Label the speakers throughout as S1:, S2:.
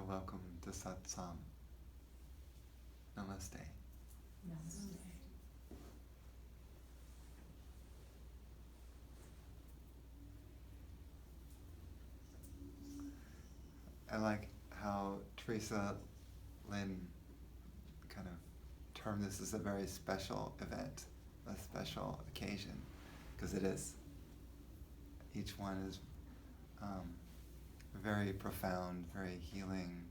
S1: welcome to Satsang. Namaste.
S2: Namaste.
S1: I like how TheresaLyn kind of termed this as a very special event, a special occasion, because it is. Each one is very profound, very healing,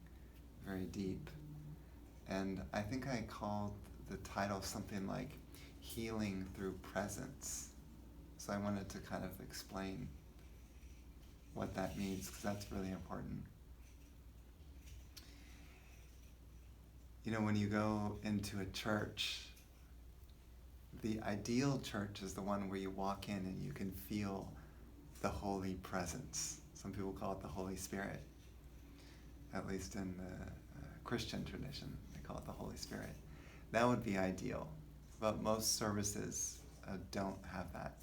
S1: very deep. And I think I called the title something like Healing Through Presence. So I wanted to kind of explain what that means, because that's really important. You know, when you go into a church, the ideal church is the one where you walk in and you can feel the holy presence. Some people call it the Holy Spirit. At least in the Christian tradition, they call it the Holy Spirit. That would be ideal. But most services don't have that.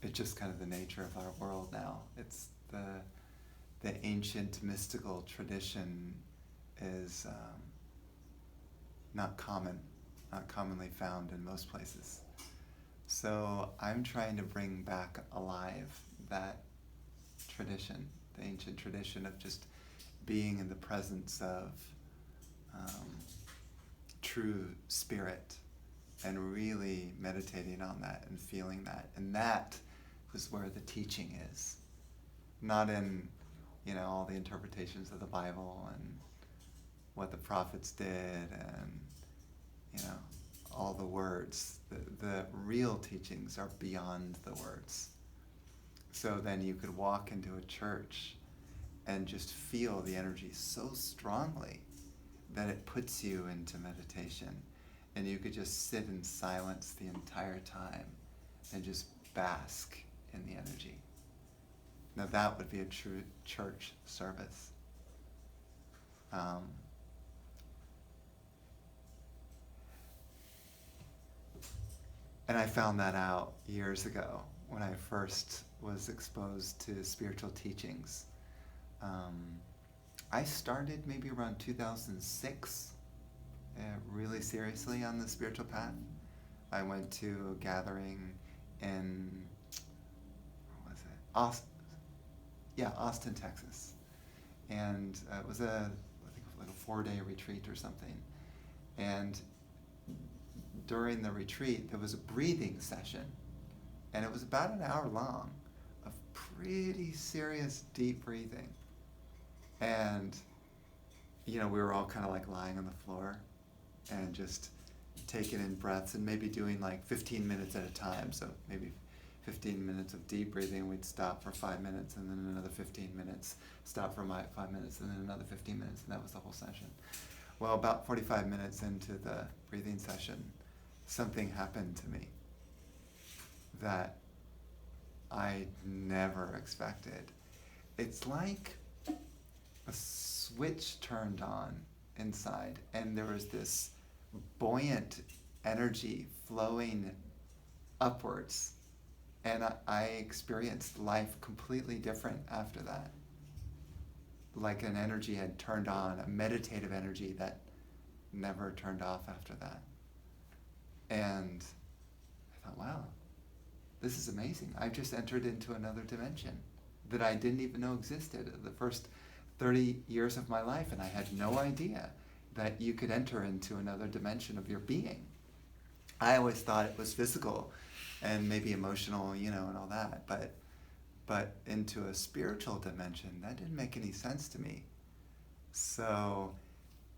S1: It's just kind of the nature of our world now. It's the ancient mystical tradition is not commonly found in most places. So I'm trying to bring back alive that tradition, the ancient tradition of just being in the presence of true spirit and really meditating on that and feeling that. And that is where the teaching is. Not in, all the interpretations of the Bible and what the prophets did and, all the words. The real teachings are beyond the words. So then you could walk into a church and just feel the energy so strongly that it puts you into meditation. And you could just sit in silence the entire time and just bask in the energy. Now that would be a true church service. And I found that out years ago when I first was exposed to spiritual teachings. I started maybe around 2006, really seriously on the spiritual path. I went to a gathering in, Austin, Texas. And it was I think like a 4-day retreat or something. And during the retreat, there was a breathing session. And it was about an hour long of pretty serious deep breathing. And, we were all kind of like lying on the floor and just taking in breaths and maybe doing like 15 minutes at a time. So maybe 15 minutes of deep breathing, we'd stop for 5 minutes and then another 15 minutes, stop for 5 minutes and then another 15 minutes, and that was the whole session. Well, about 45 minutes into the breathing session, something happened to me that I never expected. It's like a switch turned on inside, and there was this buoyant energy flowing upwards, and I experienced life completely different after that. Like an energy had turned on, a meditative energy that never turned off after that. And I thought, wow, this is amazing. I've just entered into another dimension that I didn't even know existed the first 30 years of my life, and I had no idea that you could enter into another dimension of your being. I always thought it was physical and maybe emotional, and all that, but into a spiritual dimension, that didn't make any sense to me. So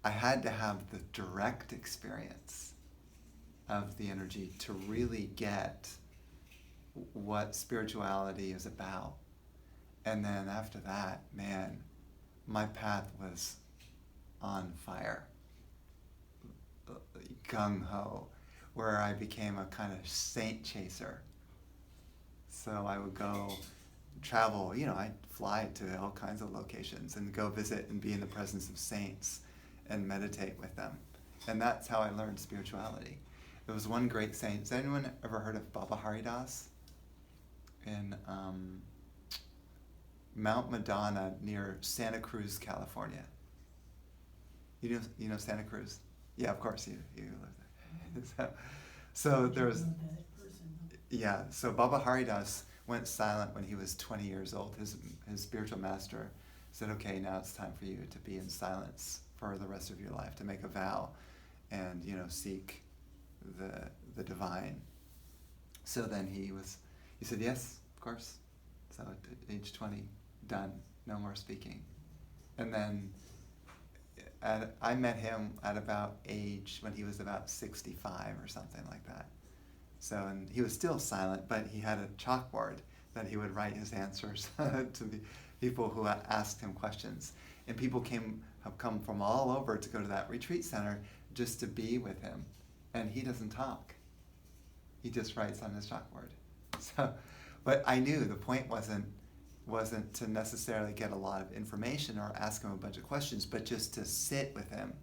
S1: I had to have the direct experience of the energy to really get what spirituality is about. And then after that, man, my path was on fire, gung-ho, where I became a kind of saint chaser. So I would go travel, I'd fly to all kinds of locations and go visit and be in the presence of saints and meditate with them. And that's how I learned spirituality. There was one great saint. Has anyone ever heard of Baba Haridas in Mount Madonna near Santa Cruz, California. You know Santa Cruz? Yeah, of course you live there. So there was, yeah. So Baba Haridas went silent when he was 20 years old. His spiritual master said, "Okay, now it's time for you to be in silence for the rest of your life, to make a vow, and seek the divine." So then he said, "Yes, of course." So at age 20, done, no more speaking. And then I met him at about age when he was about 65 or something like that. So, and he was still silent, but he had a chalkboard that he would write his answers to the people who asked him questions. And people have come from all over to go to that retreat center just to be with him. And he doesn't talk. He just writes on his chalkboard. So, but I knew the point wasn't to necessarily get a lot of information or ask him a bunch of questions, but just to sit with him.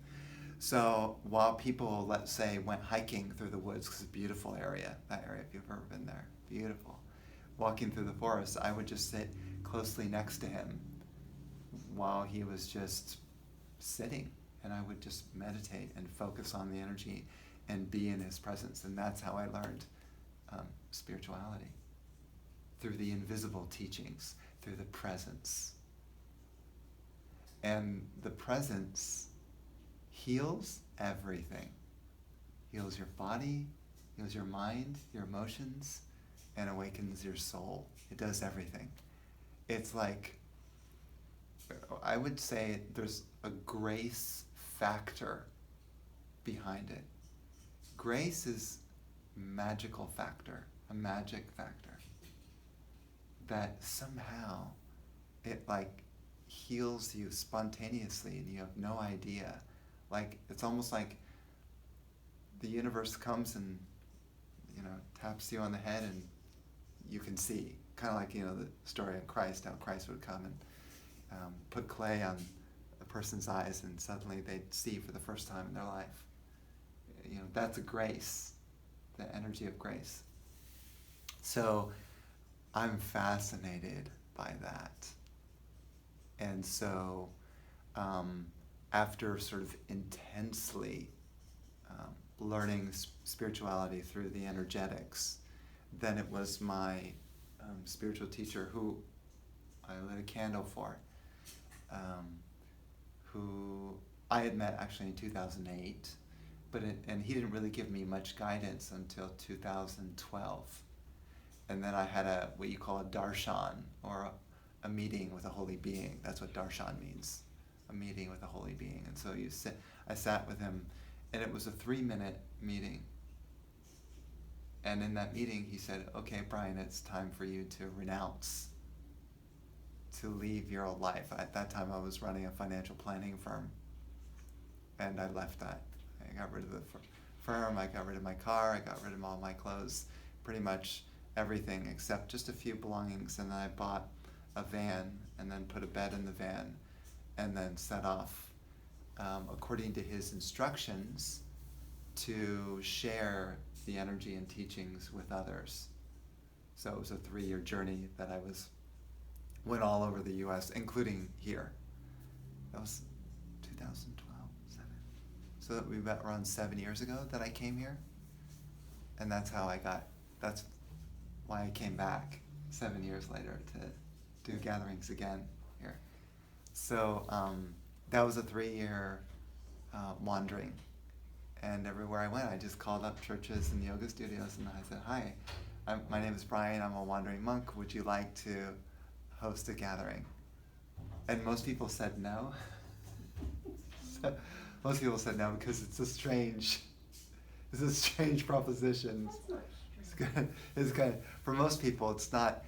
S1: So while people, let's say, went hiking through the woods, because it's a beautiful area, that area, if you've ever been there, beautiful. Walking through the forest, I would just sit closely next to him while he was just sitting, and I would just meditate and focus on the energy and be in his presence. And that's how I learned spirituality, through the invisible teachings, through the presence. And the presence heals everything. Heals your body, heals your mind, your emotions, and awakens your soul. It does everything. It's like, I would say there's a grace factor behind it. Grace is magical factor, a magic factor, that somehow it like heals you spontaneously and you have no idea. Like, it's almost like the universe comes and taps you on the head and you can see. Kind of like the story of Christ, how Christ would come and put clay on a person's eyes and suddenly they'd see for the first time in their life. That's a grace, the energy of grace. So I'm fascinated by that. And so after sort of intensely learning spirituality through the energetics, then it was my spiritual teacher, who I lit a candle for, who I had met actually in 2008, and he didn't really give me much guidance until 2012. And then I had what you call a darshan, or a meeting with a holy being. That's what darshan means, a meeting with a holy being. And so I sat with him, and it was a 3-minute meeting. And in that meeting, he said, "Okay, Brian, it's time for you to renounce, to leave your old life." At that time, I was running a financial planning firm, and I left that. I got rid of the firm, I got rid of my car, I got rid of all my clothes, pretty much everything except just a few belongings. And then I bought a van and then put a bed in the van and then set off according to his instructions to share the energy and teachings with others. So it was a 3-year journey that went all over the US, including here. That was 2012, 7. So that we met around 7 years ago that I came here. And that's why I came back 7 years later to do gatherings again here. So that was a 3-year wandering. And everywhere I went, I just called up churches and yoga studios and I said, "Hi, my name is Brian, I'm a wandering monk. Would you like to host a gathering?" And most people said no. Most people said no because it's a strange proposition. It's kind of, for most people, it's not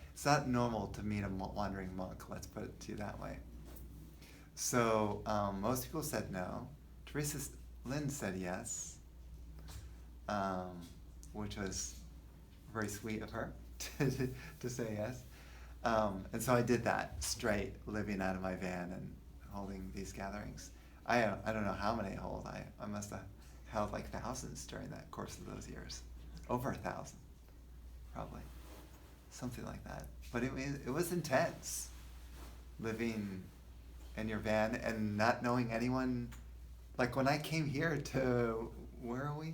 S1: normal to meet a wandering monk. Let's put it to you that way. So most people said no. TheresaLyn said yes, which was very sweet of her to say yes. And so I did that straight, living out of my van and holding these gatherings. I don't know how many I hold. I must have held like thousands during that course of those years, over 1,000, probably, something like that. But it was intense. living in your van and not knowing anyone. Like when I came here to, where are we?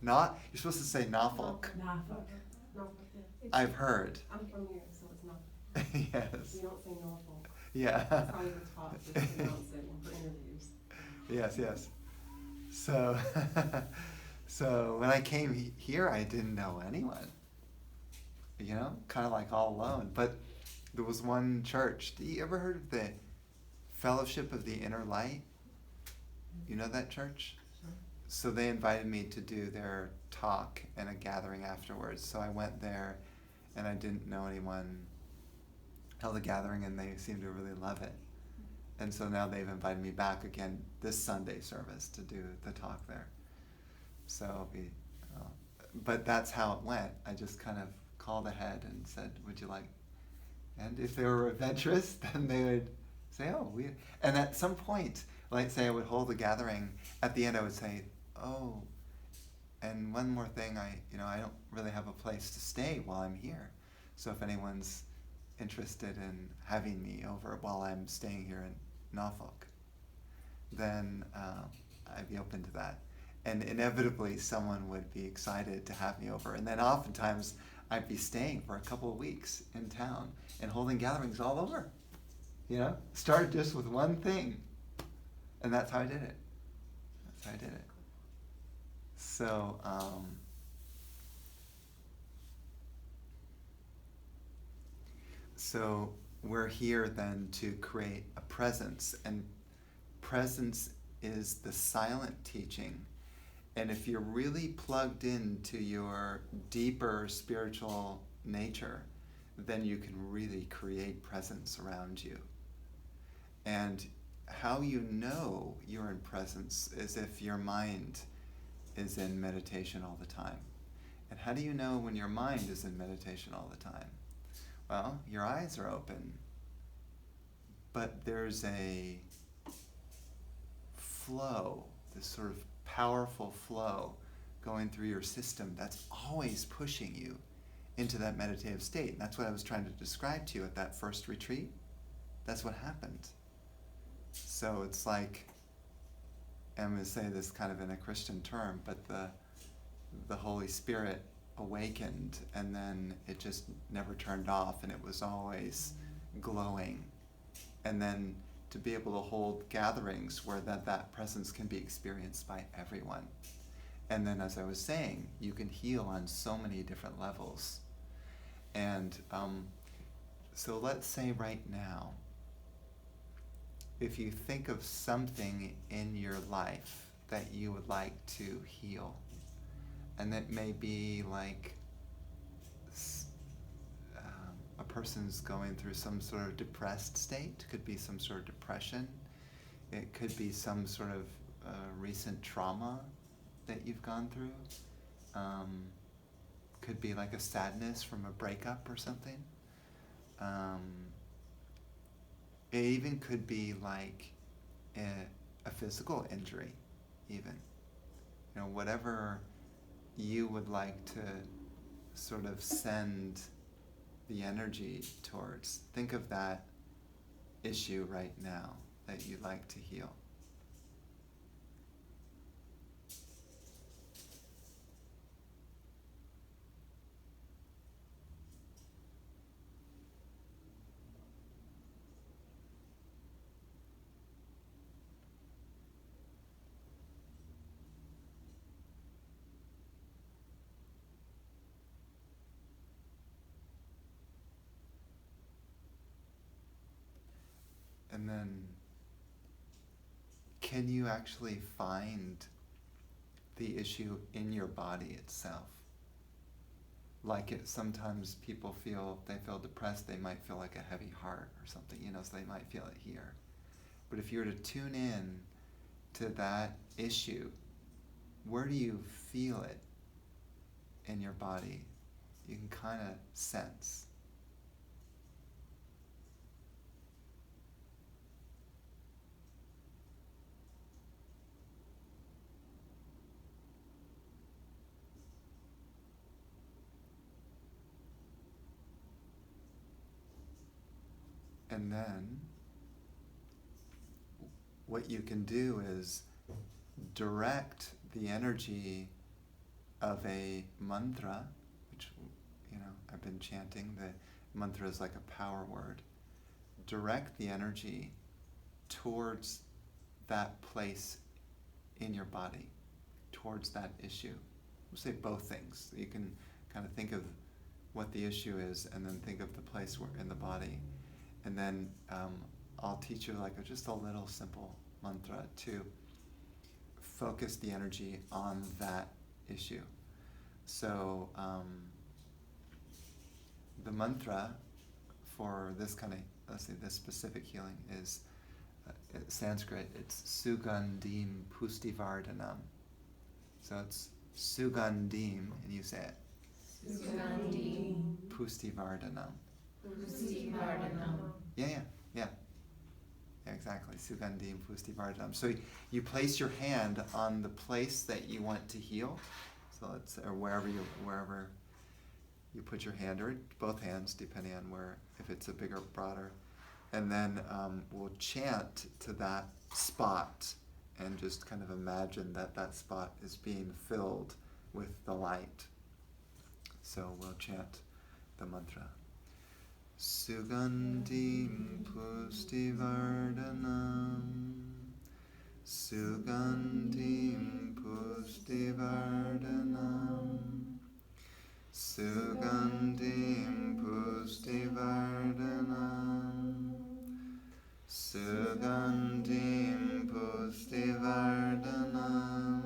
S1: Not, you're supposed to say Norfolk.
S2: Norfolk. Norfolk, yeah.
S1: I've heard.
S2: I'm from here, so it's not.
S1: Yes.
S2: We don't say Norfolk.
S1: Yeah.
S2: That's how we were taught to pronounce it for interviews.
S1: Yes, yes. So, so when I came here, I didn't know anyone. You know, kind of like all alone. But there was one church. You ever heard of the Fellowship of the Inner Light? You know that church?
S2: Sure.
S1: So they invited me to do their talk and a gathering afterwards. So I went there, and I didn't know anyone. Held a gathering, and they seemed to really love it. And so now they've invited me back again this Sunday service to do the talk there. So I'll be, but that's how it went. I just kind of called ahead and said, "Would you like?" And if they were adventurous, then they would say, "Oh, we." And at some point, like say I would hold a gathering. At the end, I would say, "Oh, and one more thing. I don't really have a place to stay while I'm here. So if anyone's interested in having me over while I'm staying here in Norfolk, then I'd be open to that." And inevitably, someone would be excited to have me over. And then oftentimes, I'd be staying for a couple of weeks in town and holding gatherings all over. You know, started just with one thing, and that's how I did it. That's how I did it. So, so we're here then to create a presence, and presence is the silent teaching. And if you're really plugged into your deeper spiritual nature, then you can really create presence around you. And how you know you're in presence is if your mind is in meditation all the time. And how do you know when your mind is in meditation all the time? Well, your eyes are open, but there's a flow, this sort of powerful flow going through your system that's always pushing you into that meditative state. And that's what I was trying to describe to you at that first retreat. That's what happened. So it's like, I'm going to say this kind of in a Christian term, but the Holy Spirit awakened, and then it just never turned off, and it was always glowing. And then to be able to hold gatherings where that presence can be experienced by everyone. And then, as I was saying, you can heal on so many different levels. And so let's say right now, if you think of something in your life that you would like to heal, and that may be like a person's going through some sort of depressed state, could be some sort of depression, it could be some sort of recent trauma that you've gone through, could be like a sadness from a breakup or something. It even could be like a physical injury, even. You know, whatever you would like to sort of send the energy towards. Think of that issue right now that you'd like to heal. And then, can you actually find the issue in your body itself? Like it, sometimes people feel, they feel depressed, they might feel like a heavy heart or something, you know, so they might feel it here. But if you were to tune in to that issue, where do you feel it in your body? You can kind of sense. And then what you can do is direct the energy of a mantra, which, I've been chanting. The mantra is like a power word. Direct the energy towards that place in your body, towards that issue. We'll say both things. You can kind of think of what the issue is and then think of the place in the body. And then I'll teach you just a little simple mantra to focus the energy on that issue. So the mantra for this kind of, this specific healing is Sanskrit. It's Sugandhim Pustivardhanam. So it's Sugandhim, and you say it.
S3: Sugandhim
S1: Pustivardhanam.
S3: Pustivardhanam.
S1: Yeah, exactly. Sugandhim Pustivardhanam. So you place your hand on the place that you want to heal. So or wherever you put your hand, or both hands, depending on if it's a bigger, broader. And then we'll chant to that spot and just kind of imagine that spot is being filled with the light. So we'll chant the mantra. Sugandhim Pustivardhanam. Sugandhim Pustivardhanam. Sugandhim Pustivardhanam. Sugandhim Pustivardhanam.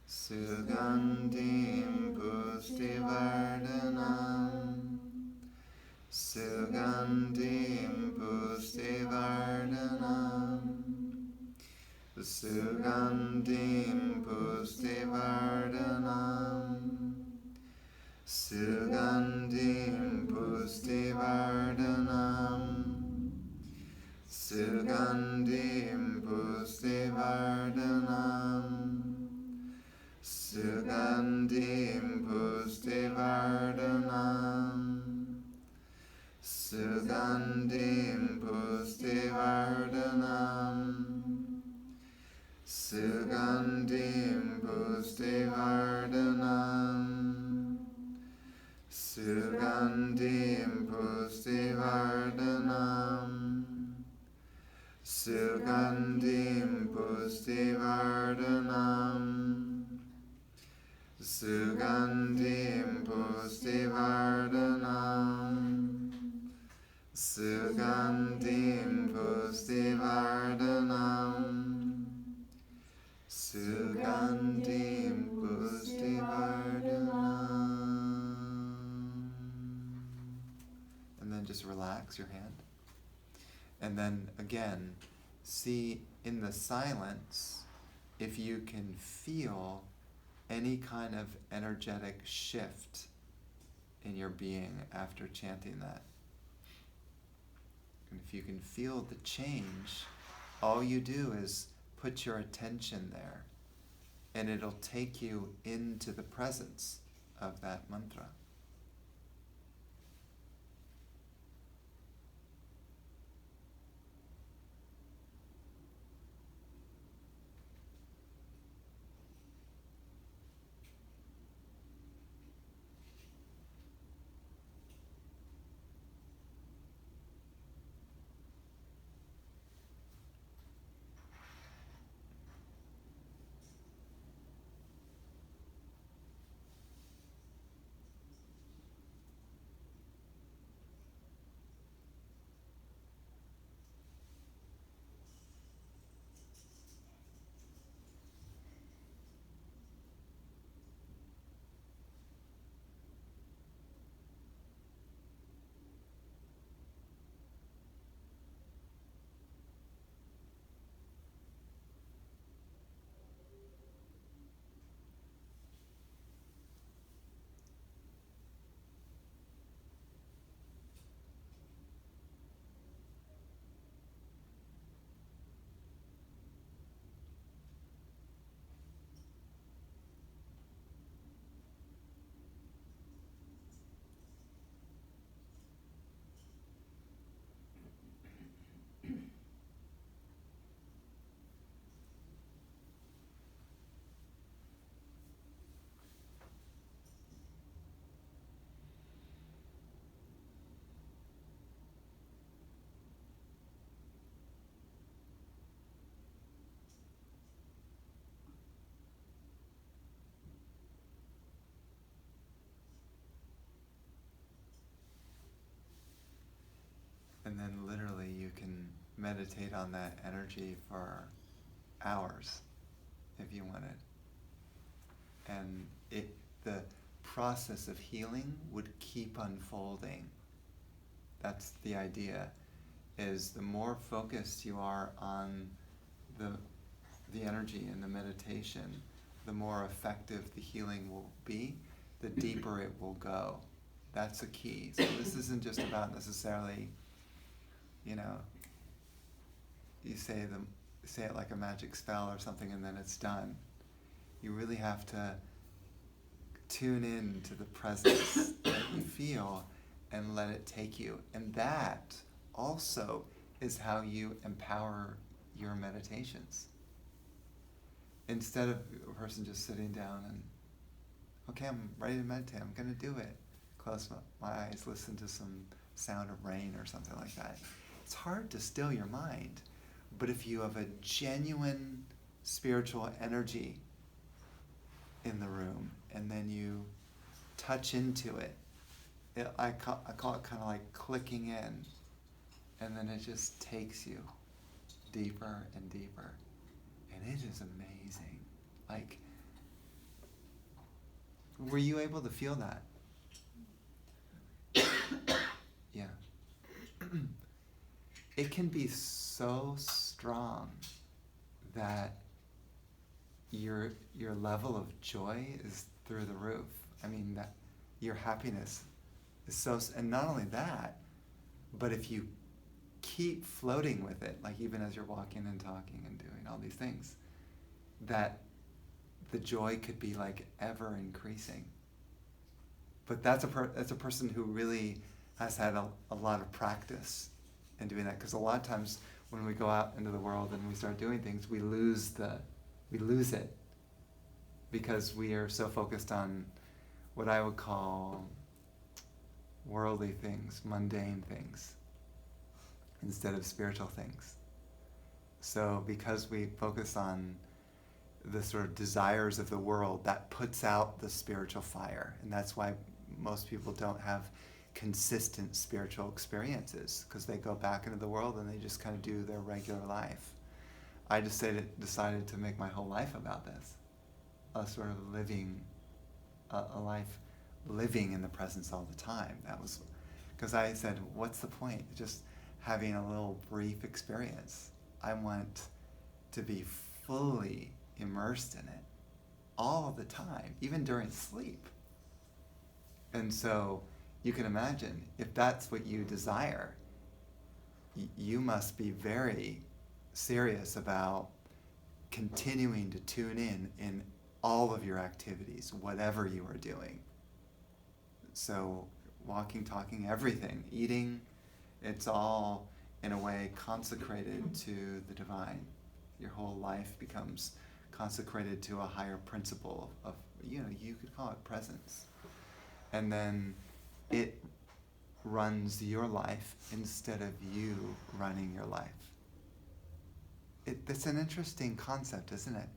S1: Sugandhim Pustivardhanam. Sugandhim Pustivardhanam. Sugandhim Pustivardhanam. Sugandhim Pustivardhanam. Sugandhim Pustivardhanam. Sugandhim Pustivardhanam. Sugandhim Pustivardhanam. Sugandhim Pustivardhanam. Sugandhim Pustivardhanam. Sugandhim Pustivardhanam. Sugandhim Pustivardhanam. Sugandhim Pustivardhanam. Sugandhim Pustivardhanam. And then just relax your hand. And then again, see in the silence if you can feel any kind of energetic shift in your being after chanting that. And if you can feel the change, all you do is put your attention there, and it'll take you into the presence of that mantra. meditate on that energy for hours if you wanted. And the process of healing would keep unfolding. That's the idea, is the more focused you are on the energy and the meditation, the more effective the healing will be, the deeper it will go. That's the key. So this isn't just about necessarily, you say it like a magic spell or something and then it's done. You really have to tune in to the presence that you feel and let it take you. And that also is how you empower your meditations. Instead of a person just sitting down and, okay, I'm ready to meditate, I'm going to do it. Close my eyes, listen to some sound of rain or something like that. It's hard to still your mind, but if you have a genuine spiritual energy in the room and then you touch into it, I call it kind of like clicking in, and then it just takes you deeper and deeper, and it is amazing. Like, were you able to feel that? Yeah. It can be so strong that your level of joy is through the roof. I mean, that your happiness is so, and not only that, but if you keep floating with it, like even as you're walking and talking and doing all these things, that the joy could be like ever increasing. But that's a person who really has had a lot of practice in doing that, because a lot of times when we go out into the world and we start doing things, we lose it because we are so focused on what I would call worldly things, mundane things, instead of spiritual things. So because we focus on the sort of desires of the world, that puts out the spiritual fire. And that's why most people don't have consistent spiritual experiences, because they go back into the world and they just kind of do their regular life. I decided to make my whole life about this, a sort of living, a life living in the presence all the time. That was because I said, what's the point? Just having a little brief experience. I want to be fully immersed in it all the time, even during sleep. And so you can imagine, if that's what you desire, you must be very serious about continuing to tune in all of your activities, whatever you are doing. So walking, talking, everything, eating, it's all in a way consecrated to the divine. Your whole life becomes consecrated to a higher principle of, you could call it presence. And then it runs your life instead of you running your life. That's an interesting concept, isn't it?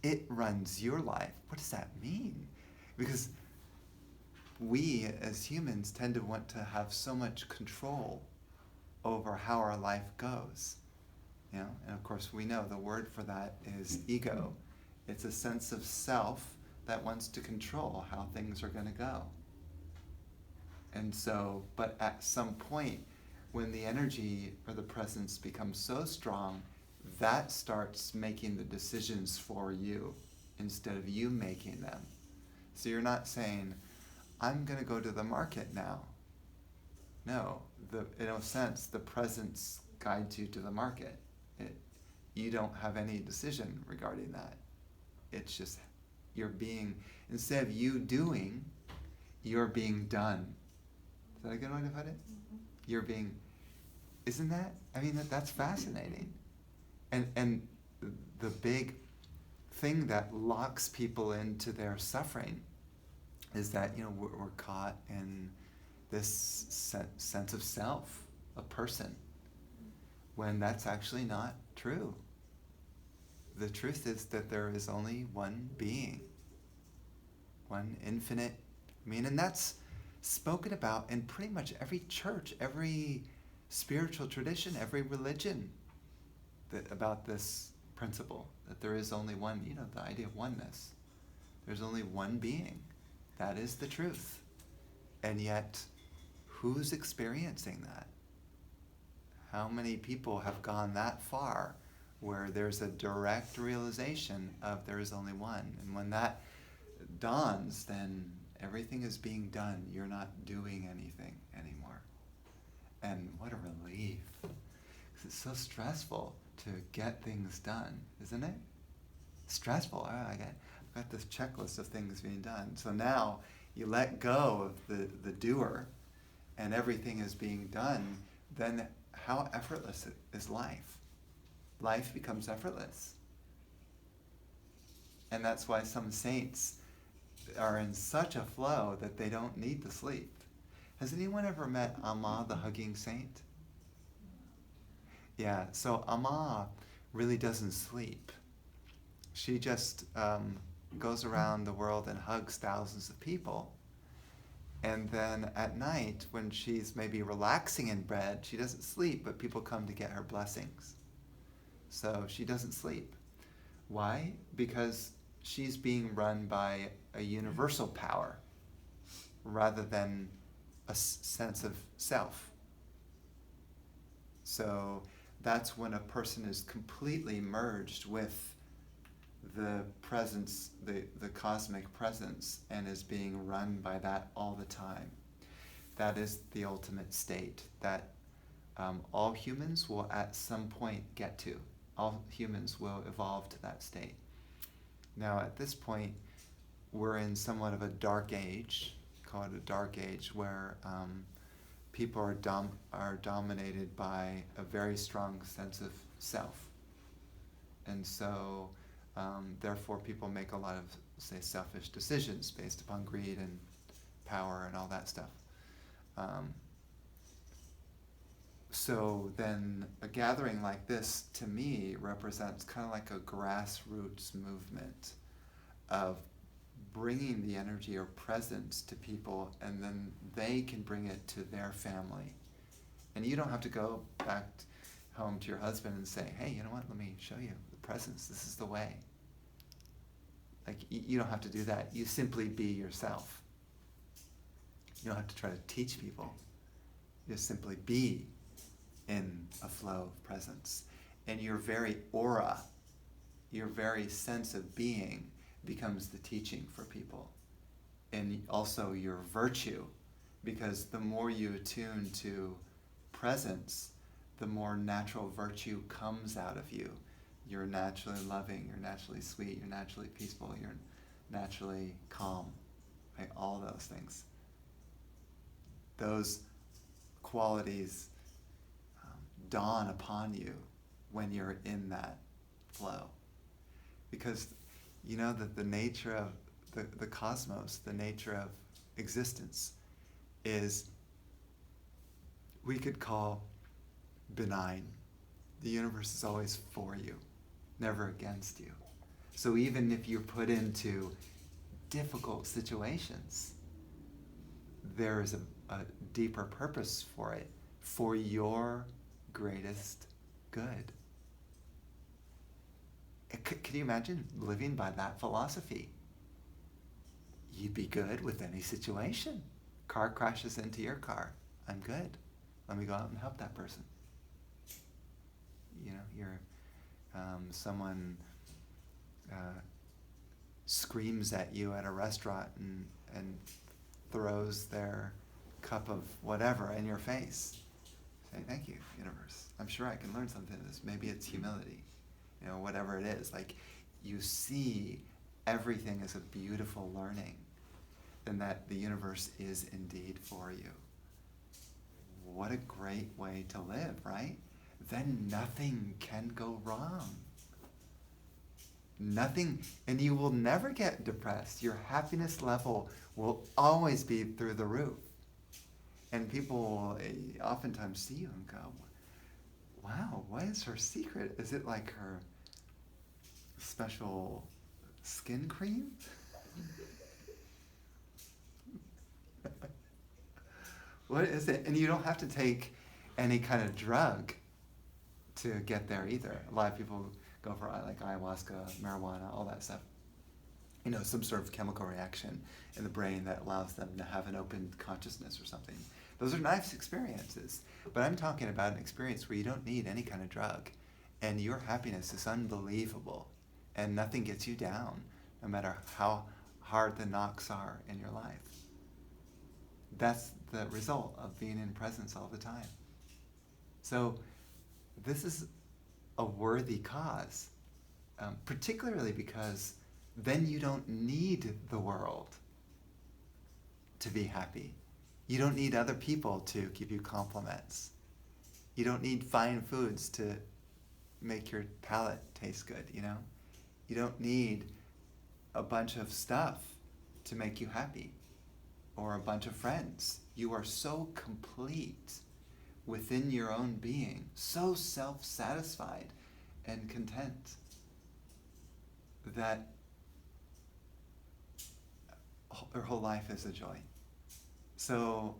S1: It runs your life. What does that mean? Because we as humans tend to want to have so much control over how our life goes. And of course we know the word for that is ego. It's a sense of self that wants to control how things are going to go. And so, but at some point, when the energy or the presence becomes so strong, that starts making the decisions for you instead of you making them. So you're not saying, I'm going to go to the market now. No, in a sense, the presence guides you to the market. You don't have any decision regarding that. It's just you're being, instead of you doing, you're being done. Is that a good way to put it? Mm-hmm. You're being, isn't that? I mean, that's fascinating. And the big thing that locks people into their suffering is that, we're caught in this sense of self, a person, when that's actually not true. The truth is that there is only one being, one infinite, and that's spoken about in pretty much every church, every spiritual tradition, every religion about this principle, that there is only one, the idea of oneness. There's only one being. That is the truth. And yet, who's experiencing that? How many people have gone that far where there's a direct realization of there is only one? And when that dawns, then everything is being done. You're not doing anything anymore. And what a relief. 'Cause it's so stressful to get things done, isn't it? Stressful. I've got this checklist of things being done. So now you let go of the doer and everything is being done, then how effortless is life? Life becomes effortless. And that's why some saints are in such a flow that they don't need to sleep. Has anyone ever met Amma, the hugging saint? Yeah, so Amma really doesn't sleep. She just goes around the world and hugs thousands of people. And then at night, when she's maybe relaxing in bed, she doesn't sleep, but people come to get her blessings. So she doesn't sleep. Why? Because she's being run by a universal power rather than a sense of self. So that's when a person is completely merged with the presence, the cosmic presence, and is being run by that all the time. That is the ultimate state that all humans will at some point get to. All humans will evolve to that state. Now at this point, we're in somewhat of a dark age, call it a dark age, where people are dominated by a very strong sense of self. And so therefore people make a lot of, say, selfish decisions based upon greed and power and all that stuff. So then a gathering like this, to me, represents kind of like a grassroots movement of bringing the energy or presence to people, and then they can bring it to their family. And you don't have to go back home to your husband and say, hey, you know what, let me show you the presence. This is the way. Like, you don't have to do that. You simply be yourself. You don't have to try to teach people. You just simply be in a flow of presence. And your very aura, your very sense of being becomes the teaching for people. And also your virtue, because the more you attune to presence, the more natural virtue comes out of you. You're naturally loving, you're naturally sweet, you're naturally peaceful, you're naturally calm, right? All those things. Those qualities dawn upon you when you're in that flow. Because you know that the nature of the cosmos, the nature of existence, is, we could call benign. The universe is always for you, never against you. So even if you're put into difficult situations, there is a deeper purpose for it, for your greatest good. Can you imagine living by that philosophy? You'd be good with any situation. Car crashes into your car. I'm good. Let me go out and help that person. You know, you're someone screams at you at a restaurant and throws their cup of whatever in your face. Say, thank you, universe. I'm sure I can learn something from this. Maybe it's humility. You know, whatever it is. Like, you see everything as a beautiful learning, and that the universe is indeed for you. What a great way to live, right? Then nothing can go wrong. Nothing, and you will never get depressed. Your happiness level will always be through the roof. And people will oftentimes see you and go, wow, what is her secret? Is it like her special skin cream? What is it? And you don't have to take any kind of drug to get there either. A lot of people go for like ayahuasca, marijuana, all that stuff. You know, some sort of chemical reaction in the brain that allows them to have an open consciousness or something. Those are nice experiences. But I'm talking about an experience where you don't need any kind of drug, and your happiness is unbelievable, and nothing gets you down, no matter how hard the knocks are in your life. That's the result of being in presence all the time. So this is a worthy cause, particularly because then you don't need the world to be happy. You don't need other people to give you compliments. You don't need fine foods to make your palate taste good, you know? You don't need a bunch of stuff to make you happy, or a bunch of friends. You are so complete within your own being, so self-satisfied and content that your whole life is a joy. So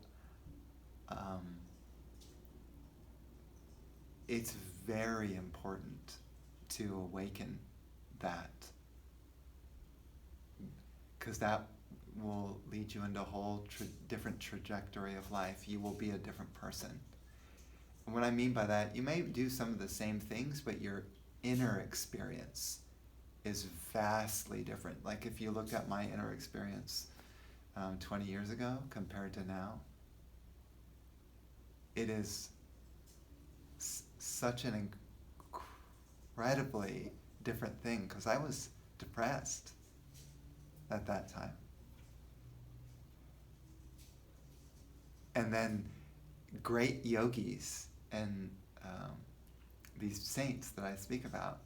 S1: it's very important to awaken that, because that will lead you into a whole different trajectory of life. You will be a different person. And what I mean by that, you may do some of the same things, but your inner experience is vastly different. Like if you looked at my inner experience 20 years ago compared to now, it is such an incredibly different thing, because I was depressed at that time. And then great yogis and these saints that I speak about,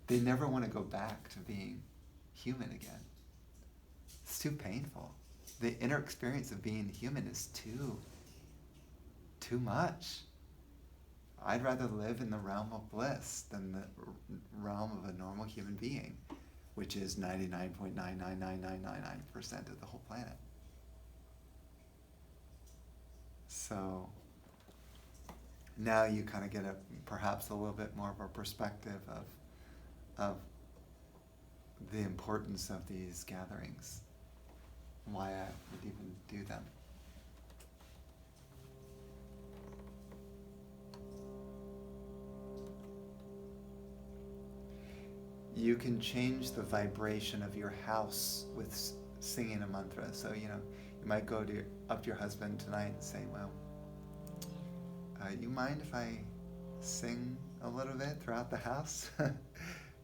S1: they never want to go back to being human again. It's too painful. The inner experience of being human is too much. I'd rather live in the realm of bliss than the realm of a normal human being, which is 99.99999% of the whole planet. So now you kind of get perhaps a little bit more of a perspective of the importance of these gatherings, why I would even do them. You can change the vibration of your house with singing a mantra. So, you might go up to your husband tonight and say, well, you mind if I sing a little bit throughout the house?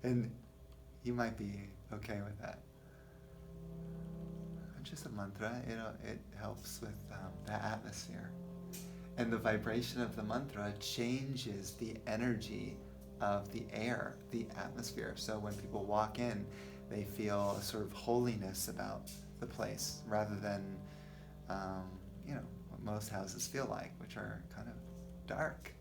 S1: And he might be okay with that. Just a mantra, it helps with the atmosphere. And the vibration of the mantra changes the energy of the air, the atmosphere. So when people walk in, they feel a sort of holiness about the place, rather than, what most houses feel like, which are kind of dark.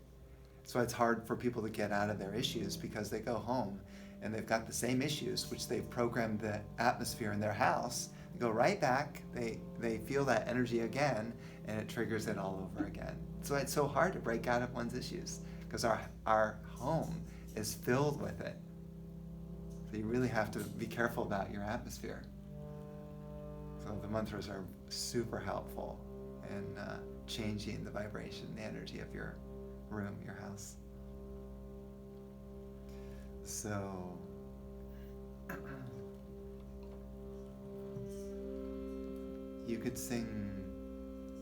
S1: So it's hard for people to get out of their issues, because they go home and they've got the same issues, which they've programmed the atmosphere in their house. They go right back, they feel that energy again, and it triggers it all over again. So it's so hard to break out of one's issues, because our home is filled with it. So you really have to be careful about your atmosphere. So the mantras are super helpful in changing the vibration, the energy of your room, your house. So you could sing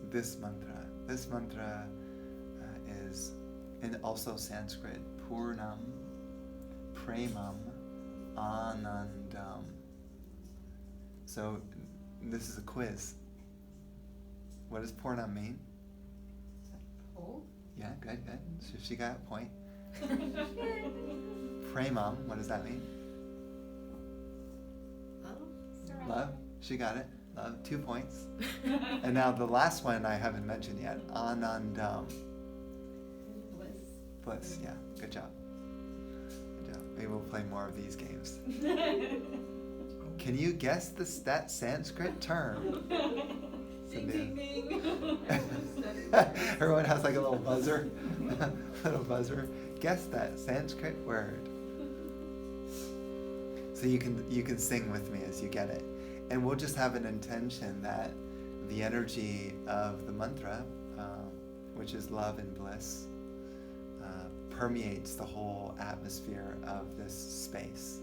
S1: this mantra. This mantra is in also Sanskrit, Purnam, Premam, Anandam. So this is a quiz. What does Purnam mean?
S3: Whole?
S1: Yeah, good. So she got a point. Premam, what does that mean? Love. She got it. Love, 2 points. And now the last one I haven't mentioned yet, Anandam. Bliss, yeah. Good job. Maybe we'll play more of these games. Can you guess that Sanskrit term?
S2: Ding, ding, ding.
S1: Everyone has like a little buzzer. Little buzzer. Guess that Sanskrit word. So you can sing with me as you get it. And we'll just have an intention that the energy of the mantra, which is love and bliss, permeates the whole atmosphere of this space.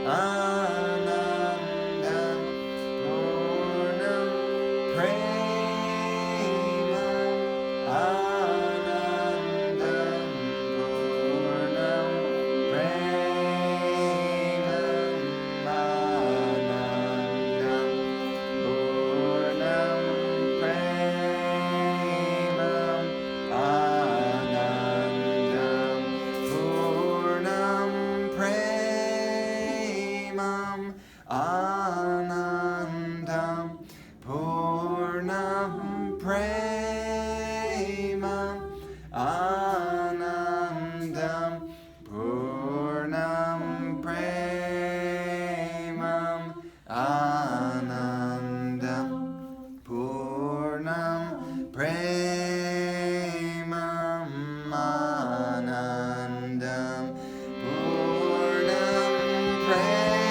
S1: Anandam Purnam Premam Anandam Purnam Premam Anandam Purnam Premam Anandam Purnam Premam Anandam Purnam Premam Anandam Purnam Premam Anandam Purnam Premam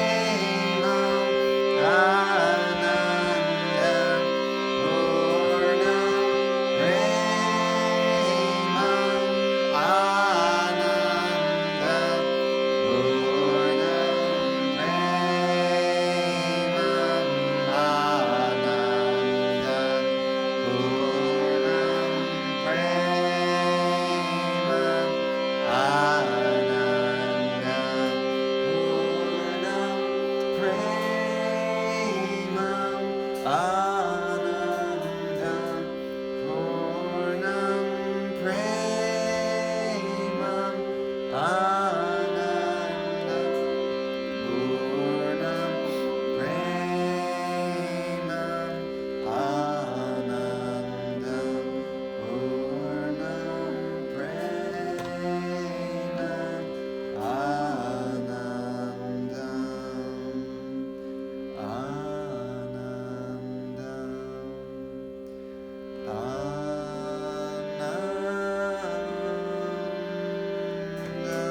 S1: Anandam Purnam Premam Anandam Purnam Premam Anandam Purnam Premam Anandam Purnam Premam Anandam Purnam Premam Anandam Purnam Premam Anandam Purnam Premam Anandam Purnam Premam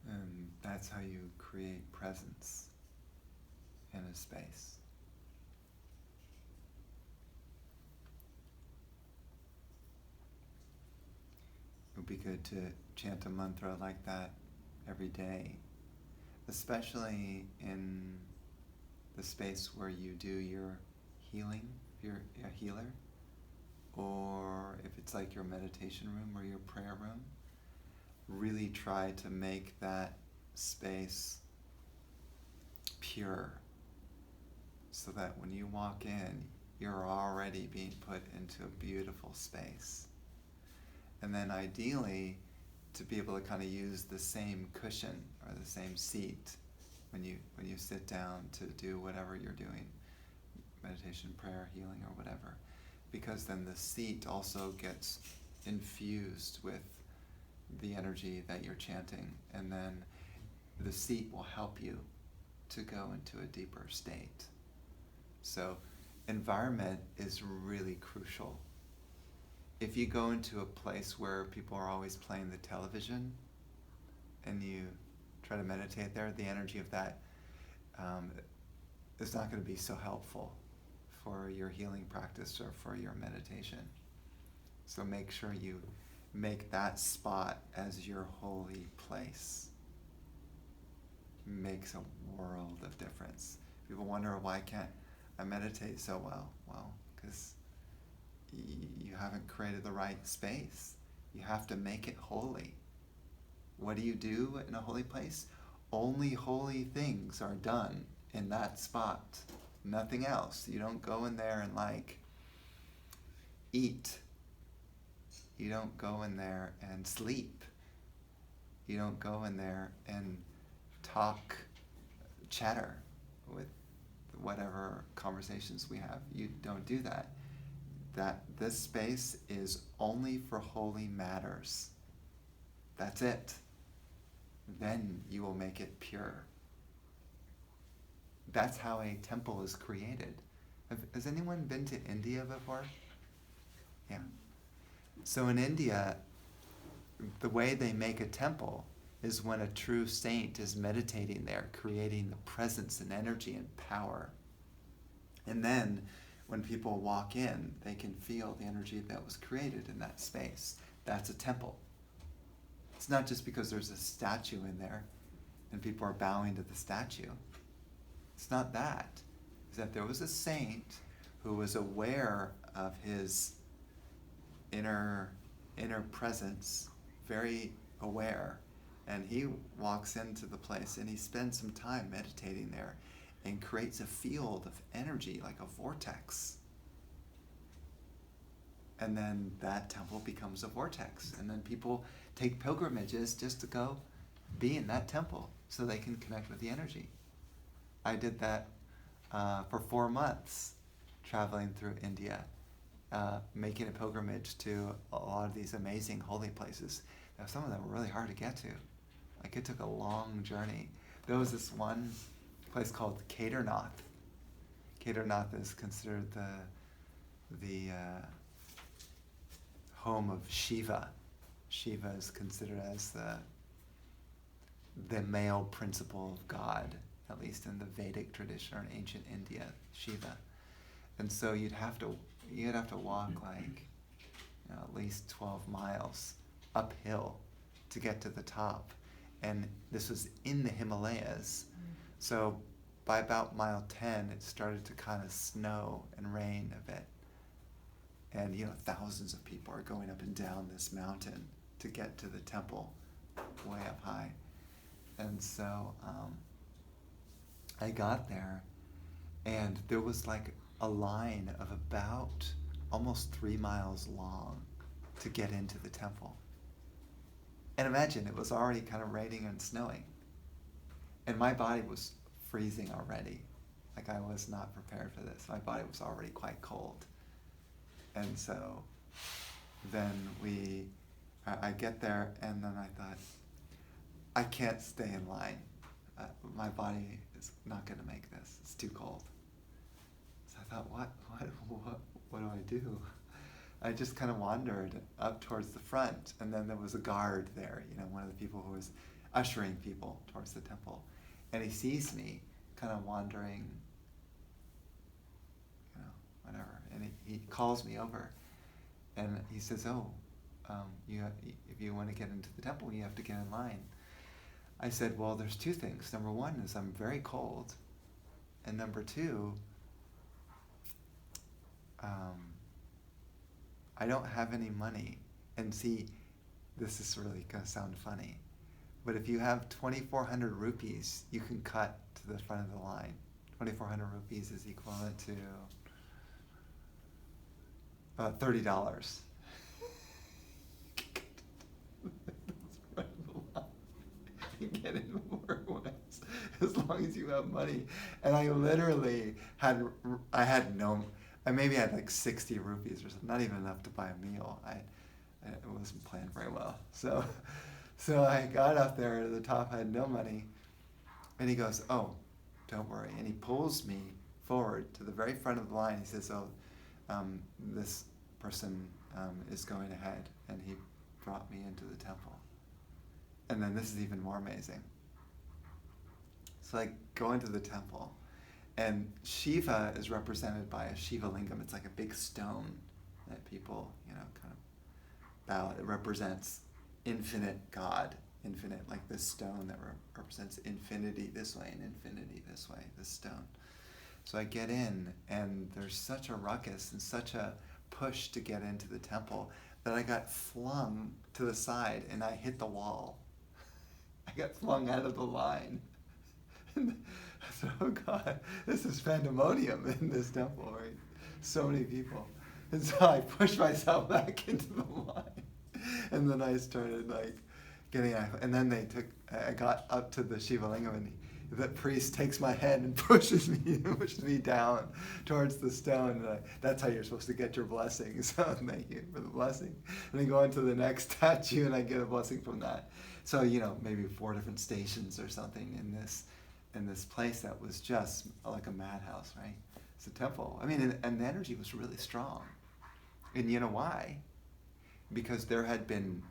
S1: And that's how you create presence in a space. It would be good to chant a mantra like that every day, especially in the space where you do your healing, if you're a healer, or if it's like your meditation room or your prayer room. Really try to make that space pure so that when you walk in, you're already being put into a beautiful space. And then ideally, to be able to kind of use the same cushion or the same seat when you sit down to do whatever you're doing, meditation, prayer, healing, or whatever, because then the seat also gets infused with the energy that you're chanting, and then the seat will help you to go into a deeper state. So environment is really crucial. If you go into a place where people are always playing the television and you try to meditate there, the energy of that is not going to be so helpful for your healing practice or for your meditation. So make sure you make that spot as your holy place. Makes a world of difference. People wonder, why can't I meditate so well? Well, because you haven't created the right space. You have to make it holy. What do you do in a holy place? Only holy things are done in that spot. Nothing else. You don't go in there and eat. You don't go in there and sleep. You don't go in there and talk, chatter with whatever conversations we have. You don't do that. This space is only for holy matters. That's it. Then you will make it pure. That's how a temple is created. Has anyone been to India before? Yeah. So in India, the way they make a temple is when a true saint is meditating there, creating the presence and energy and power. And then when people walk in, they can feel the energy that was created in that space. That's a temple. It's not just because there's a statue in there and people are bowing to the statue. It's not that. It's that there was a saint who was aware of his inner presence, very aware. And he walks into the place and he spends some time meditating there and creates a field of energy, like a vortex. And then that temple becomes a vortex. And then people take pilgrimages just to go be in that temple so they can connect with the energy. I did that for 4 months, traveling through India, making a pilgrimage to a lot of these amazing holy places. Now, some of them were really hard to get to. Like, it took a long journey. There was this one place called Kedarnath. Kedarnath is considered the home of Shiva. Shiva is considered as the male principle of God, at least in the Vedic tradition or in ancient India, Shiva. And so you'd have to walk at least 12 miles uphill to get to the top. And this was in the Himalayas. So by about mile 10, it started to kind of snow and rain a bit. And, thousands of people are going up and down this mountain to get to the temple way up high. And so I got there, and there was a line of about almost 3 miles long to get into the temple. And imagine, it was already kind of raining and snowing. And my body was freezing already. I was not prepared for this. My body was already quite cold. And so then I get there, and then I thought, I can't stay in line. My body is not going to make this. It's too cold. So I thought, what do I do? I just kind of wandered up towards the front, and then there was a guard there, one of the people who was ushering people towards the temple. And he sees me kind of wandering, whatever. And he calls me over, and he says, if you want to get into the temple, you have to get in line. I said, well, there's 2 things. Number 1 is I'm very cold, and number 2, I don't have any money. And see, this is really going to sound funny, but if you have 2,400 rupees, you can cut to the front of the line. 2,400 rupees is equivalent to $30. You get in more once, as long as you have money. And I literally I maybe had 60 rupees or something, not even enough to buy a meal. it wasn't planned very well. So I got up there to the top. I had no money, and he goes, "Oh, don't worry." And he pulls me forward to the very front of the line. He says, "Oh, this person is going ahead," and he brought me into the temple. And then this is even more amazing. So I go into the temple, and Shiva is represented by a Shiva lingam. It's like a big stone that people, kind of bow. It represents infinite God, infinite, like this stone that represents infinity this way and infinity this way, this stone. So I get in, and there's such a ruckus and such a push to get into the temple that I got flung to the side and I hit the wall. I got flung out of the line. And I said, "Oh God, this is pandemonium in this temple, right? So many people." And so I pushed myself back into the line. And then I started getting out. And then I got up to the Shiva lingam, and the priest takes my hand and pushes me down towards the stone. And that's how you're supposed to get your blessing. So thank you for the blessing. And I go on to the next statue, and I get a blessing from that. So, maybe 4 different stations or something in this place that was just like a madhouse, right? It's a temple. I mean, and the energy was really strong. And you know why? Because there had been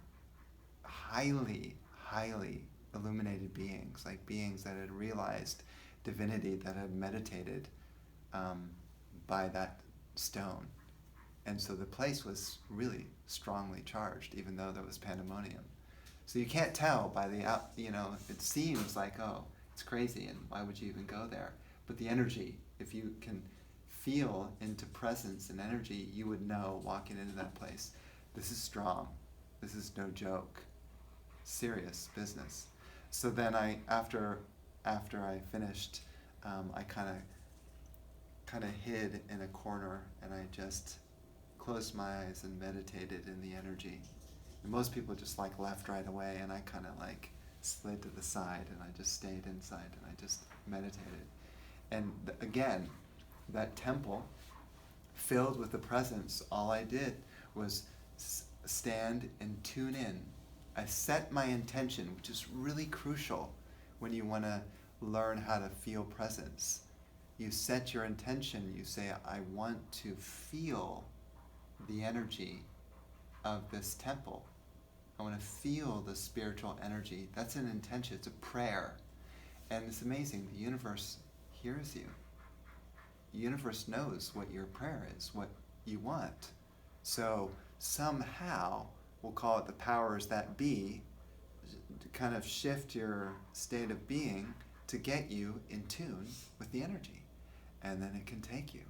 S1: highly, highly illuminated beings, like beings that had realized divinity, that had meditated by that stone. And so the place was really strongly charged, even though there was pandemonium. So you can't tell by it seems like, oh, it's crazy, and why would you even go there? But the energy, if you can feel into presence and energy, you would know walking into that place, this is strong. This is no joke. Serious business. So then after I finished, I kind of hid in a corner, and I just closed my eyes and meditated in the energy. And most people just left right away, and I kind of slid to the side, and I just stayed inside, and I just meditated. And again, that temple filled with the presence, all I did was stand and tune in. I set my intention, which is really crucial when you want to learn how to feel presence. You set your intention, you say, I want to feel the energy of this temple. I want to feel the spiritual energy. That's an intention, it's a prayer. And it's amazing, the universe hears you. The universe knows what your prayer is, what you want. So somehow, we'll call it the powers that be, to kind of shift your state of being to get you in tune with the energy. And then it can take you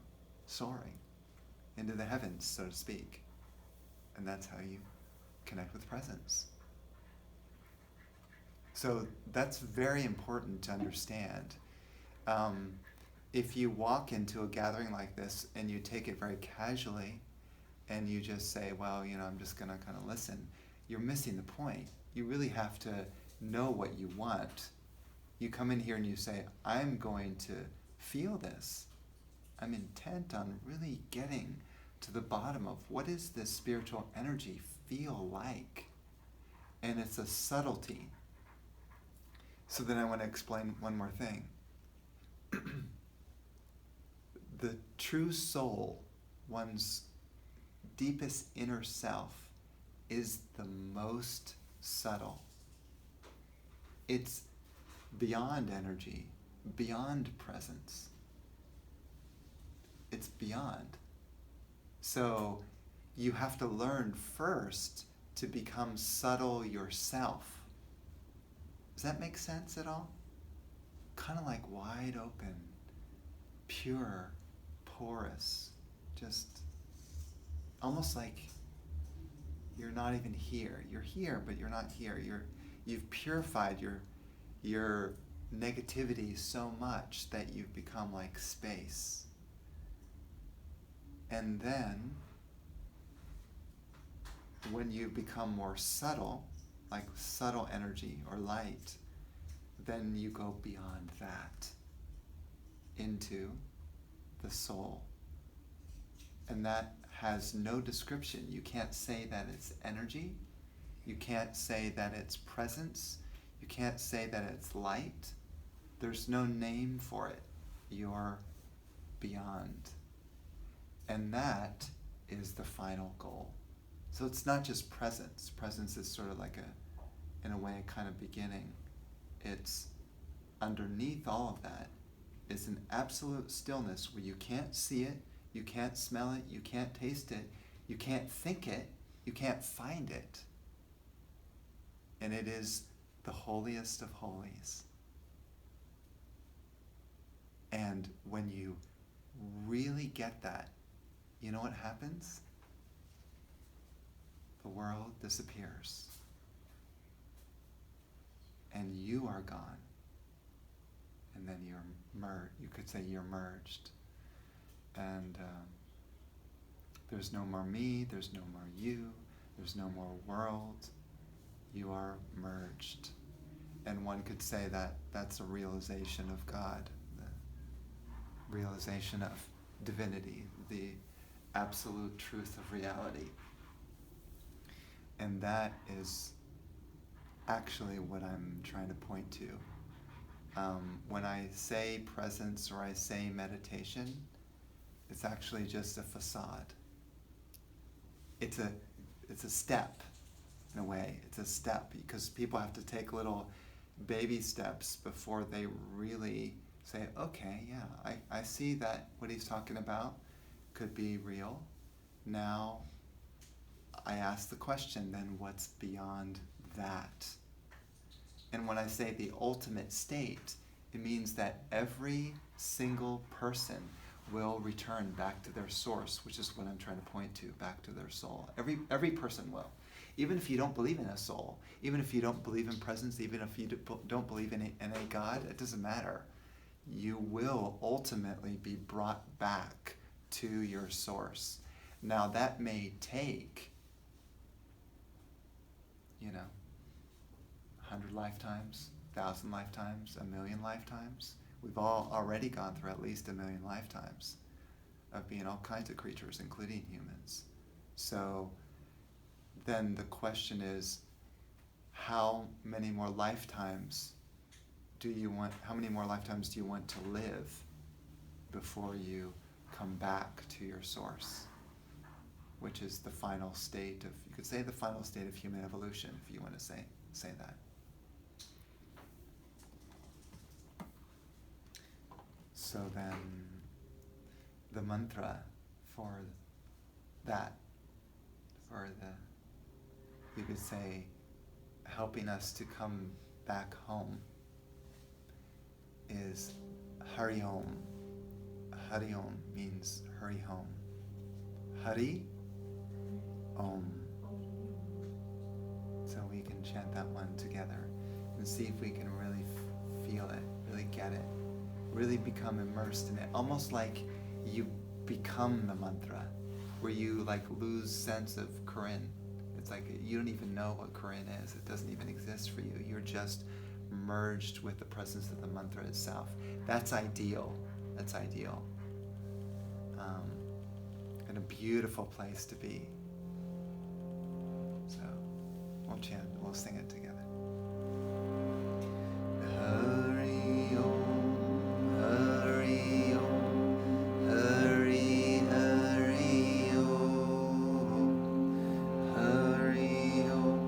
S1: soaring into the heavens, so to speak. And that's how you connect with presence. So that's very important to understand. If you walk into a gathering like this and you take it very casually and you just say, well, I'm just going to kind of listen, you're missing the point. You really have to know what you want. You come in here and you say, I'm going to feel this. I'm intent on really getting to the bottom of what does this spiritual energy feel like? And it's a subtlety. So then I want to explain one more thing. The true soul, one's deepest inner self, is the most subtle. It's beyond energy, beyond presence. It's beyond. So you have to learn first to become subtle yourself. Does that make sense at all? Kind of like wide open, pure, porous, just almost like you're not even here. You're here, but you're not here. You've purified your negativity so much that you've become like space. And then, when you become more subtle, like subtle energy or light, then you go beyond that into the soul. And that has no description. You can't say that it's energy. You can't say that it's presence. You can't say that it's light. There's no name for it. You're beyond. And that is the final goal. So it's not just presence. Presence is sort of like in a way, a kind of beginning. It's underneath all of that is an absolute stillness where you can't see it, you can't smell it, you can't taste it, you can't think it, you can't find it. And it is the holiest of holies. And when you really get that, you know what happens? The world disappears. And you are gone. And then you're merged. You could say you're merged. And there's no more me, there's no more you, there's no more world. You are merged. And one could say that that's a realization of God, the realization of divinity, the absolute truth of reality. And that is actually what I'm trying to point to. When I say presence or I say meditation, it's actually just a facade. It's a step, in a way. It's a step, because people have to take little baby steps before they really say, okay, yeah, I see that what he's talking about could be real. Now, I ask the question, then what's beyond that? And when I say the ultimate state, it means that every single person will return back to their source, which is what I'm trying to point to, back to their soul. Every person will. Even if you don't believe in a soul, even if you don't believe in presence, even if you don't believe in a God, it doesn't matter. You will ultimately be brought back to your source. Now that may take, 100 lifetimes, 1,000 lifetimes, 1,000,000 lifetimes. We've all already gone through at least 1,000,000 lifetimes of being all kinds of creatures, including humans. So then the question is, how many more lifetimes do you want to live before you come back to your source, which is the final state of, you could say the final state of human evolution, if you want to say that. So then the mantra for that, you could say, helping us to come back home is Hari Om. Hari Om means hurry home. Hari Om. So we can chant that one together and see if we can really feel it, really get it, really become immersed in it. Almost like you become the mantra, where you lose sense of Korin. It's like you don't even know what Korin is. It doesn't even exist for you. You're just merged with the presence of the mantra itself. That's ideal. That's ideal. And a beautiful place to be. So we'll chant, we'll sing it together. Hari Om, Hari Om, Hari Hari Om, Hari Om,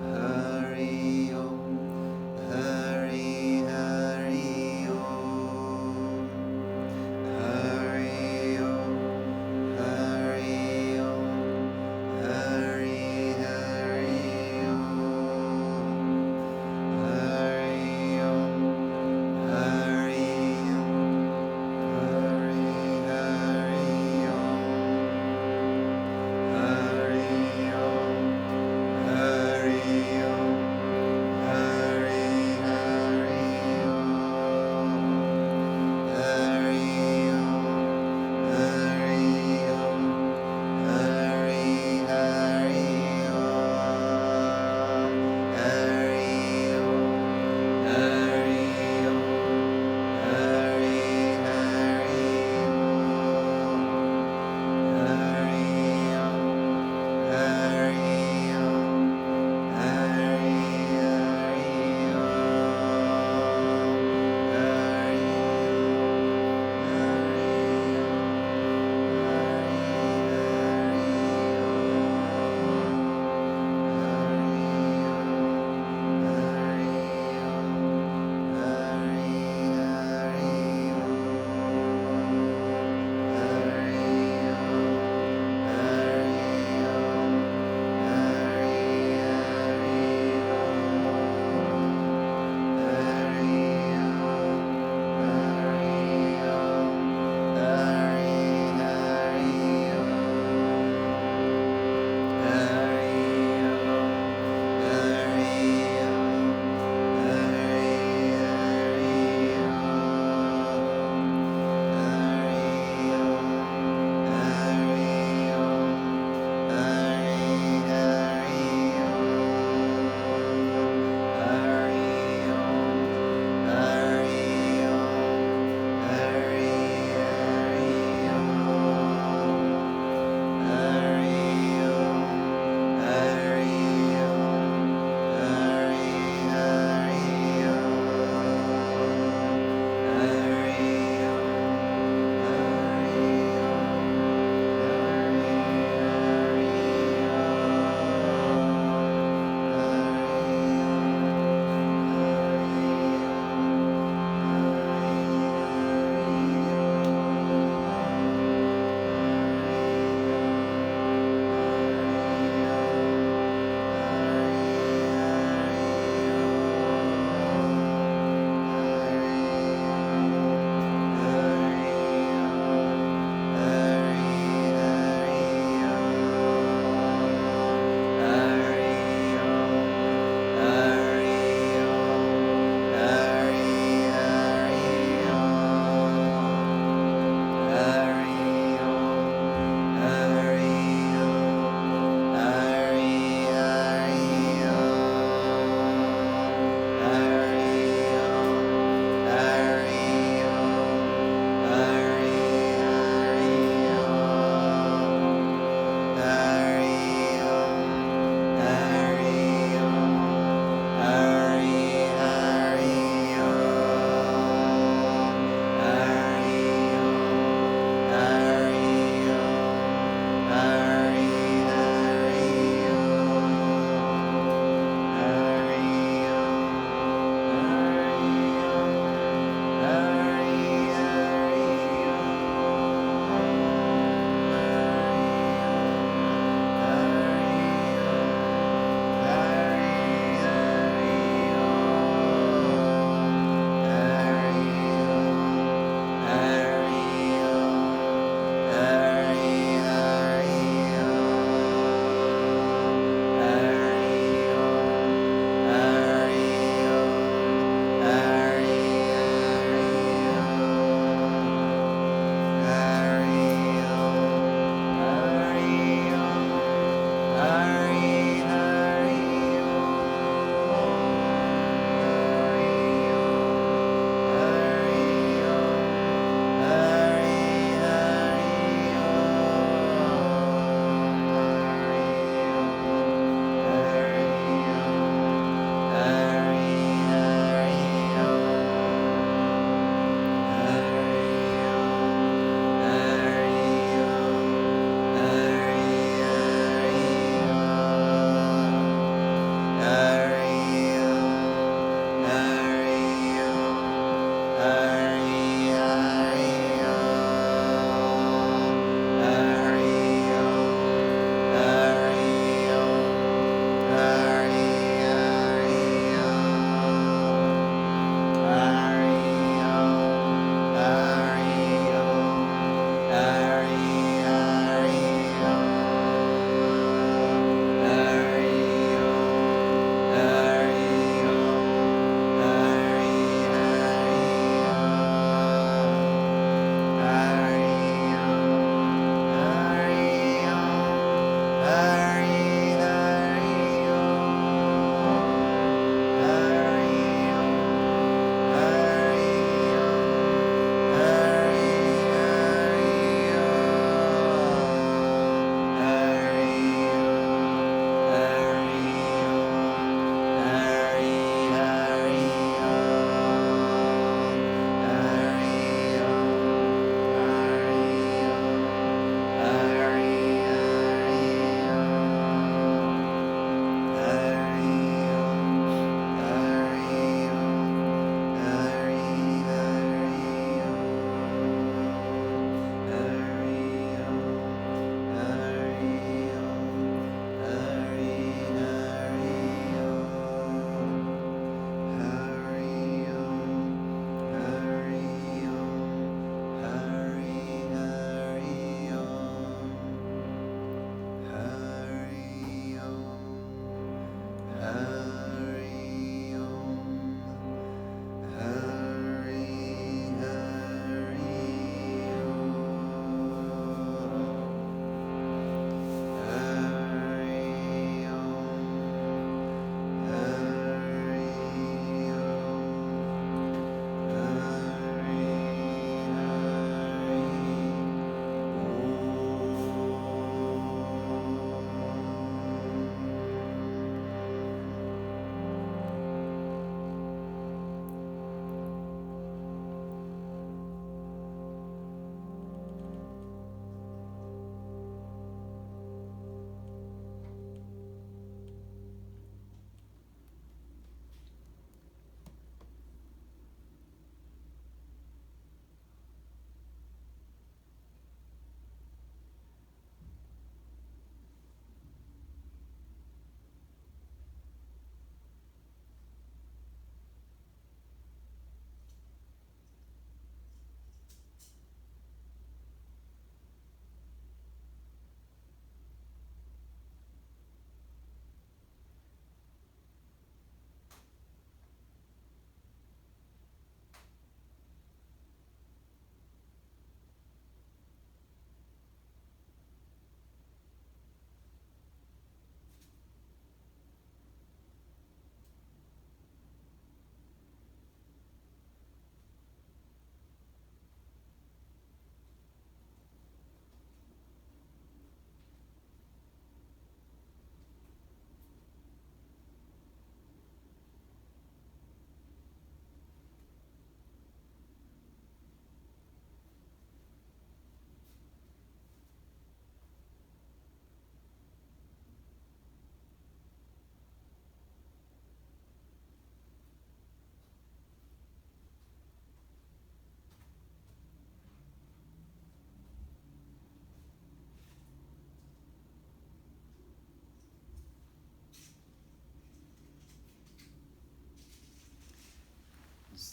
S1: Hari Om, Hari Hari Om, Hari Om, Hari Om, Hari Hari Om.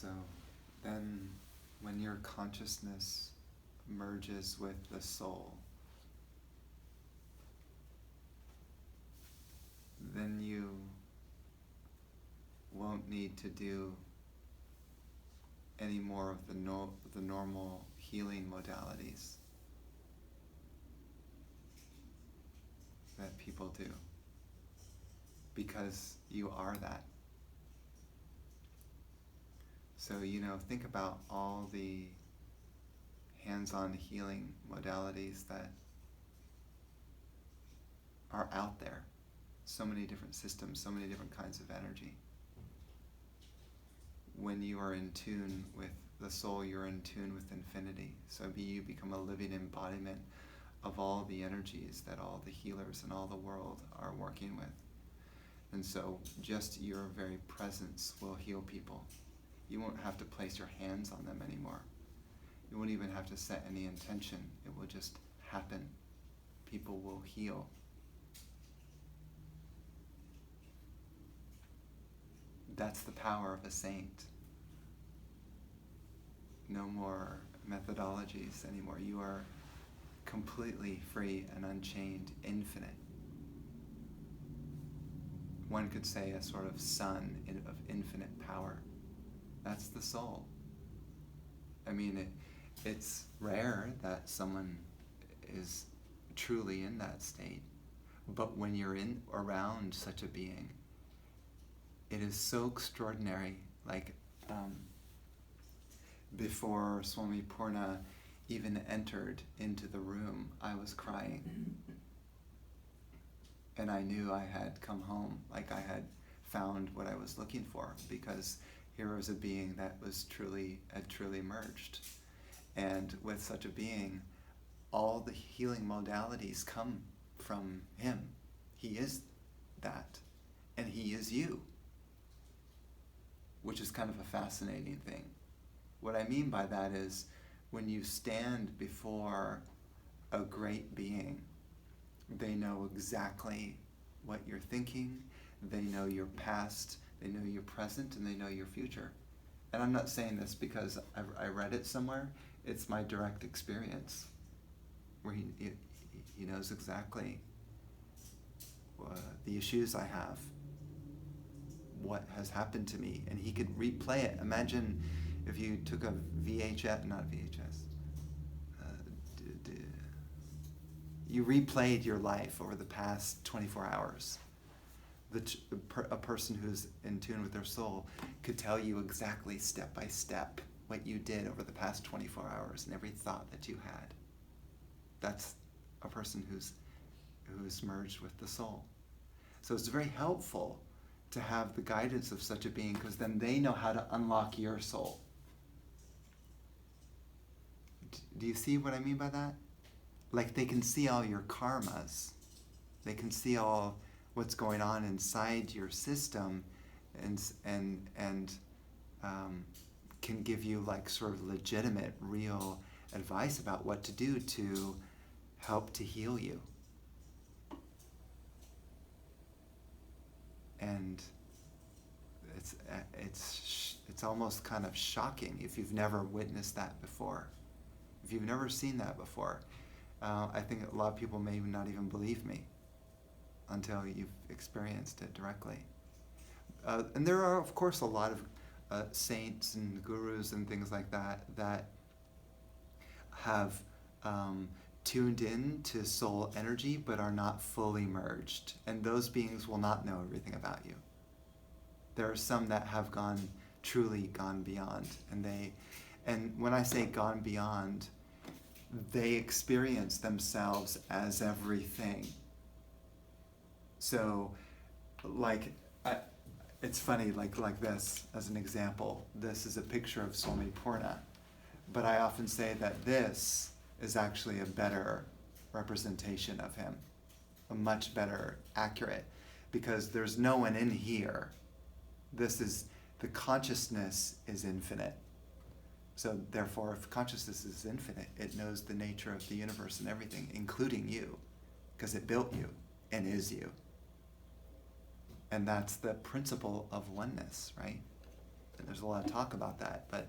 S1: So then when your consciousness merges with the soul, then you won't need to do any more of the normal healing modalities that people do, because you are that. So, think about all the hands-on healing modalities that are out there. So many different systems, so many different kinds of energy. When you are in tune with the soul, you're in tune with infinity. So you become a living embodiment of all the energies that all the healers in all the world are working with. And so just your very presence will heal people. You won't have to place your hands on them anymore. You won't even have to set any intention. It will just happen. People will heal. That's the power of a saint. No more methodologies anymore. You are completely free and unchained, infinite. One could say a sort of sun of infinite power. That's the soul. I mean, it's rare that someone is truly in that state. But when you're around such a being, it is so extraordinary. Like, before Swami Purna even entered into the room, I was crying. And I knew I had come home, like I had found what I was looking for, because here was a being that had truly merged. And with such a being, all the healing modalities come from him. He is that, and he is you, which is kind of a fascinating thing. What I mean by that is, when you stand before a great being, they know exactly what you're thinking, they know your past, they know your present, and they know your future. And I'm not saying this because I read it somewhere. It's my direct experience, where he knows exactly the issues I have, what has happened to me, and he could replay it. Imagine if you took a not VHS, you replayed your life over the past 24 hours. A person who's in tune with their soul could tell you exactly step by step what you did over the past 24 hours and every thought that you had. That's a person who's merged with the soul. So it's very helpful to have the guidance of such a being, because then they know how to unlock your soul. Do you see what I mean by that? Like, they can see all your karmas. They can see all what's going on inside your system, and can give you like sort of legitimate, real advice about what to do to help to heal you. And it's almost kind of shocking if you've never witnessed that before. If you've never seen that before, I think a lot of people may not even believe me until you've experienced it directly. And there are, of course, a lot of saints and gurus and things like that have tuned in to soul energy but are not fully merged. And those beings will not know everything about you. There are some that have truly gone beyond. And when I say gone beyond, they experience themselves as everything. So, it's funny, like this, as an example. This is a picture of Swami Purna. But I often say that this is actually a better representation of him, a much better, accurate, because there's no one in here. The consciousness is infinite. So therefore, if consciousness is infinite, it knows the nature of the universe and everything, including you, because it built you and is you. And that's the principle of oneness, right? And there's a lot of talk about that, but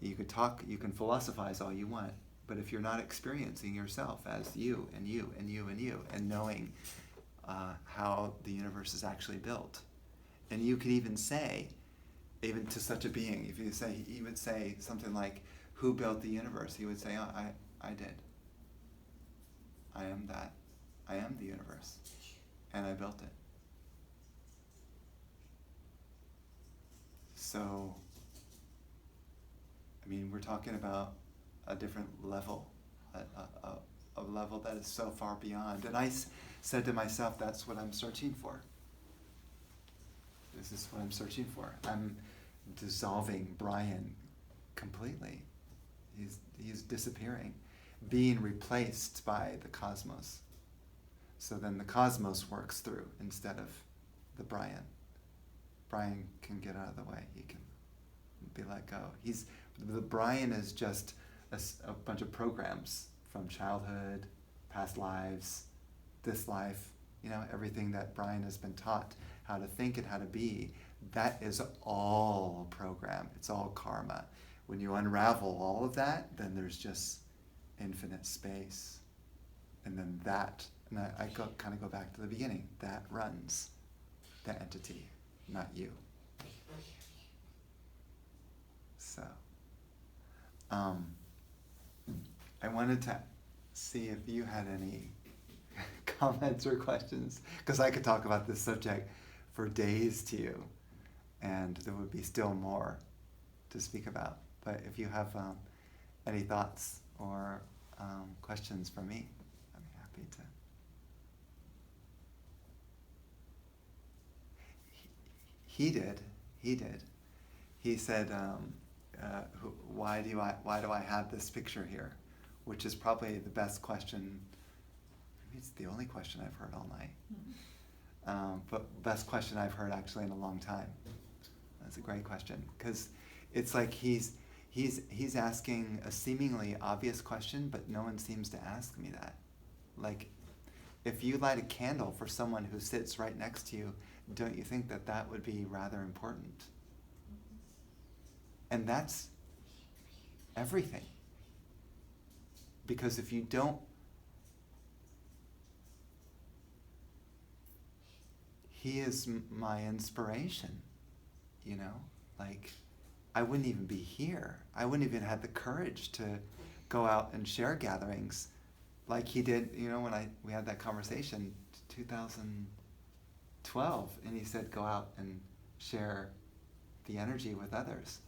S1: you can philosophize all you want, but if you're not experiencing yourself as you and you and you and you, and knowing how the universe is actually built, and you could even say, even to such a being, if you say, he would say something like, who built the universe? He would say, oh, I did. I am that. I am the universe. And I built it. So, I mean, we're talking about a different level, a level that is so far beyond. And I said to myself, that's what I'm searching for. This is what I'm searching for. I'm dissolving Brian completely. He's disappearing, being replaced by the cosmos. So then the cosmos works through instead of the Brian. Brian can get out of the way. He can be let go. The Brian is just a bunch of programs from childhood, past lives, this life, everything that Brian has been taught how to think and how to be. That is all program. It's all karma. When you unravel all of that, then there's just infinite space. And then I kind of go back to the beginning. That runs the entity, not you. So, I wanted to see if you had any comments or questions, because I could talk about this subject for days to you, and there would be still more to speak about. But if you have any thoughts or questions for me, I'd be happy to. He did. He said, why do I have this picture here? Which is probably the best question. Maybe it's the only question I've heard all night. But best question I've heard actually in a long time. That's a great question, because it's like he's asking a seemingly obvious question, but no one seems to ask me that. Like, if you light a candle for someone who sits right next to you, don't you think that would be rather important? And that's everything. Because if you don't, he is my inspiration, like, I wouldn't even be here. I wouldn't even have the courage to go out and share gatherings like he did, when we had that conversation 2012, and he said, go out and share the energy with others.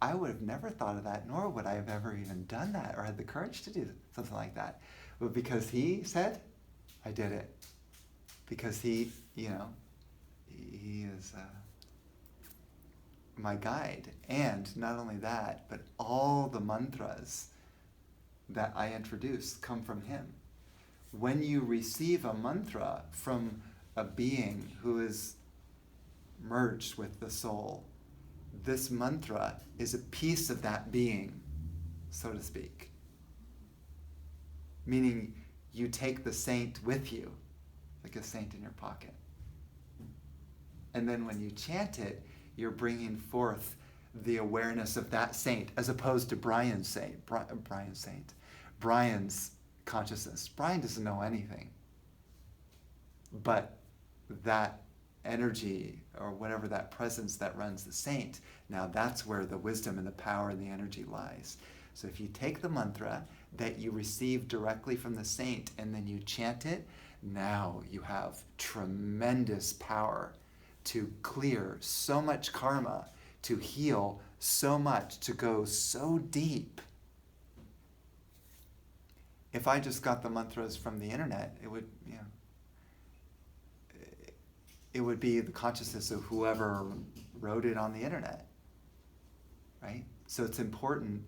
S1: I would have never thought of that, nor would I have ever even done that or had the courage to do something like that. But because he said, I did it. Because he is my guide. And not only that, but all the mantras that I introduce come from him. When you receive a mantra from a being who is merged with the soul, this mantra is a piece of that being, so to speak. Meaning you take the saint with you, like a saint in your pocket. And then when you chant it, you're bringing forth the awareness of that saint, as opposed to Brian's consciousness. Brian doesn't know anything. But that energy, or whatever that presence that runs the saint, now that's where the wisdom and the power and the energy lies. So if you take the mantra that you receive directly from the saint and then you chant it, now you have tremendous power to clear so much karma, to heal so much, to go so deep. If I just got the mantras from the internet, it would, it would be the consciousness of whoever wrote it on the internet, right? So it's important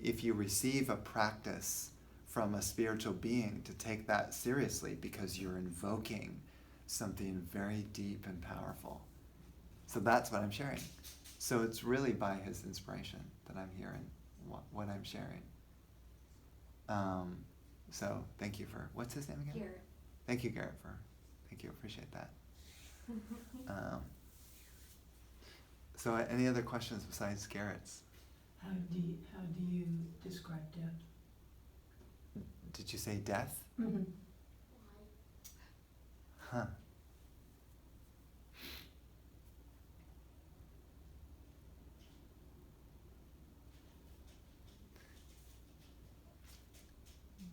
S1: if you receive a practice from a spiritual being, to take that seriously, because you're invoking something very deep and powerful. So that's what I'm sharing. So it's really by his inspiration that I'm hearing what I'm sharing. So thank you for, what's his name again?
S3: Garrett.
S1: Thank you, Garrett, thank you, appreciate that. So any other questions besides Garrett's?
S4: How do you describe death?
S1: Did you say death?
S4: Mm-hmm.
S1: Huh.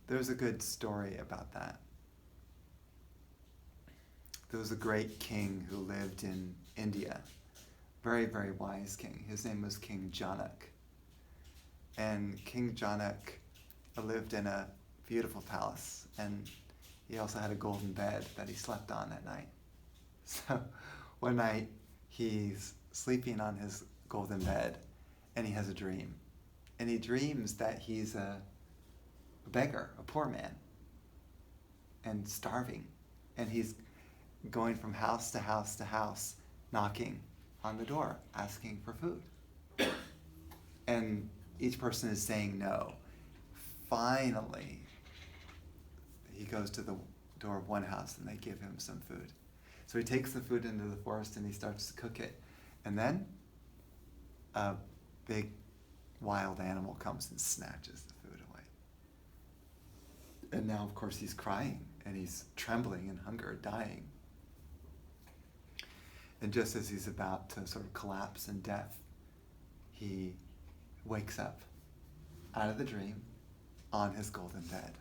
S1: There's a good story about that. There was a great king who lived in India. Very, very wise king. His name was King Janak. And King Janak lived in a beautiful palace, and he also had a golden bed that he slept on at night. So one night he's sleeping on his golden bed, and he has a dream. And he dreams that he's a beggar, a poor man, and starving. And he's going from house to house to house, knocking on the door, asking for food. And each person is saying no. Finally, he goes to the door of one house and they give him some food. So he takes the food into the forest and he starts to cook it. And then a big wild animal comes and snatches the food away. And now, of course, he's crying and he's trembling in hunger, dying. And just as he's about to sort of collapse in death, he wakes up out of the dream on his golden bed.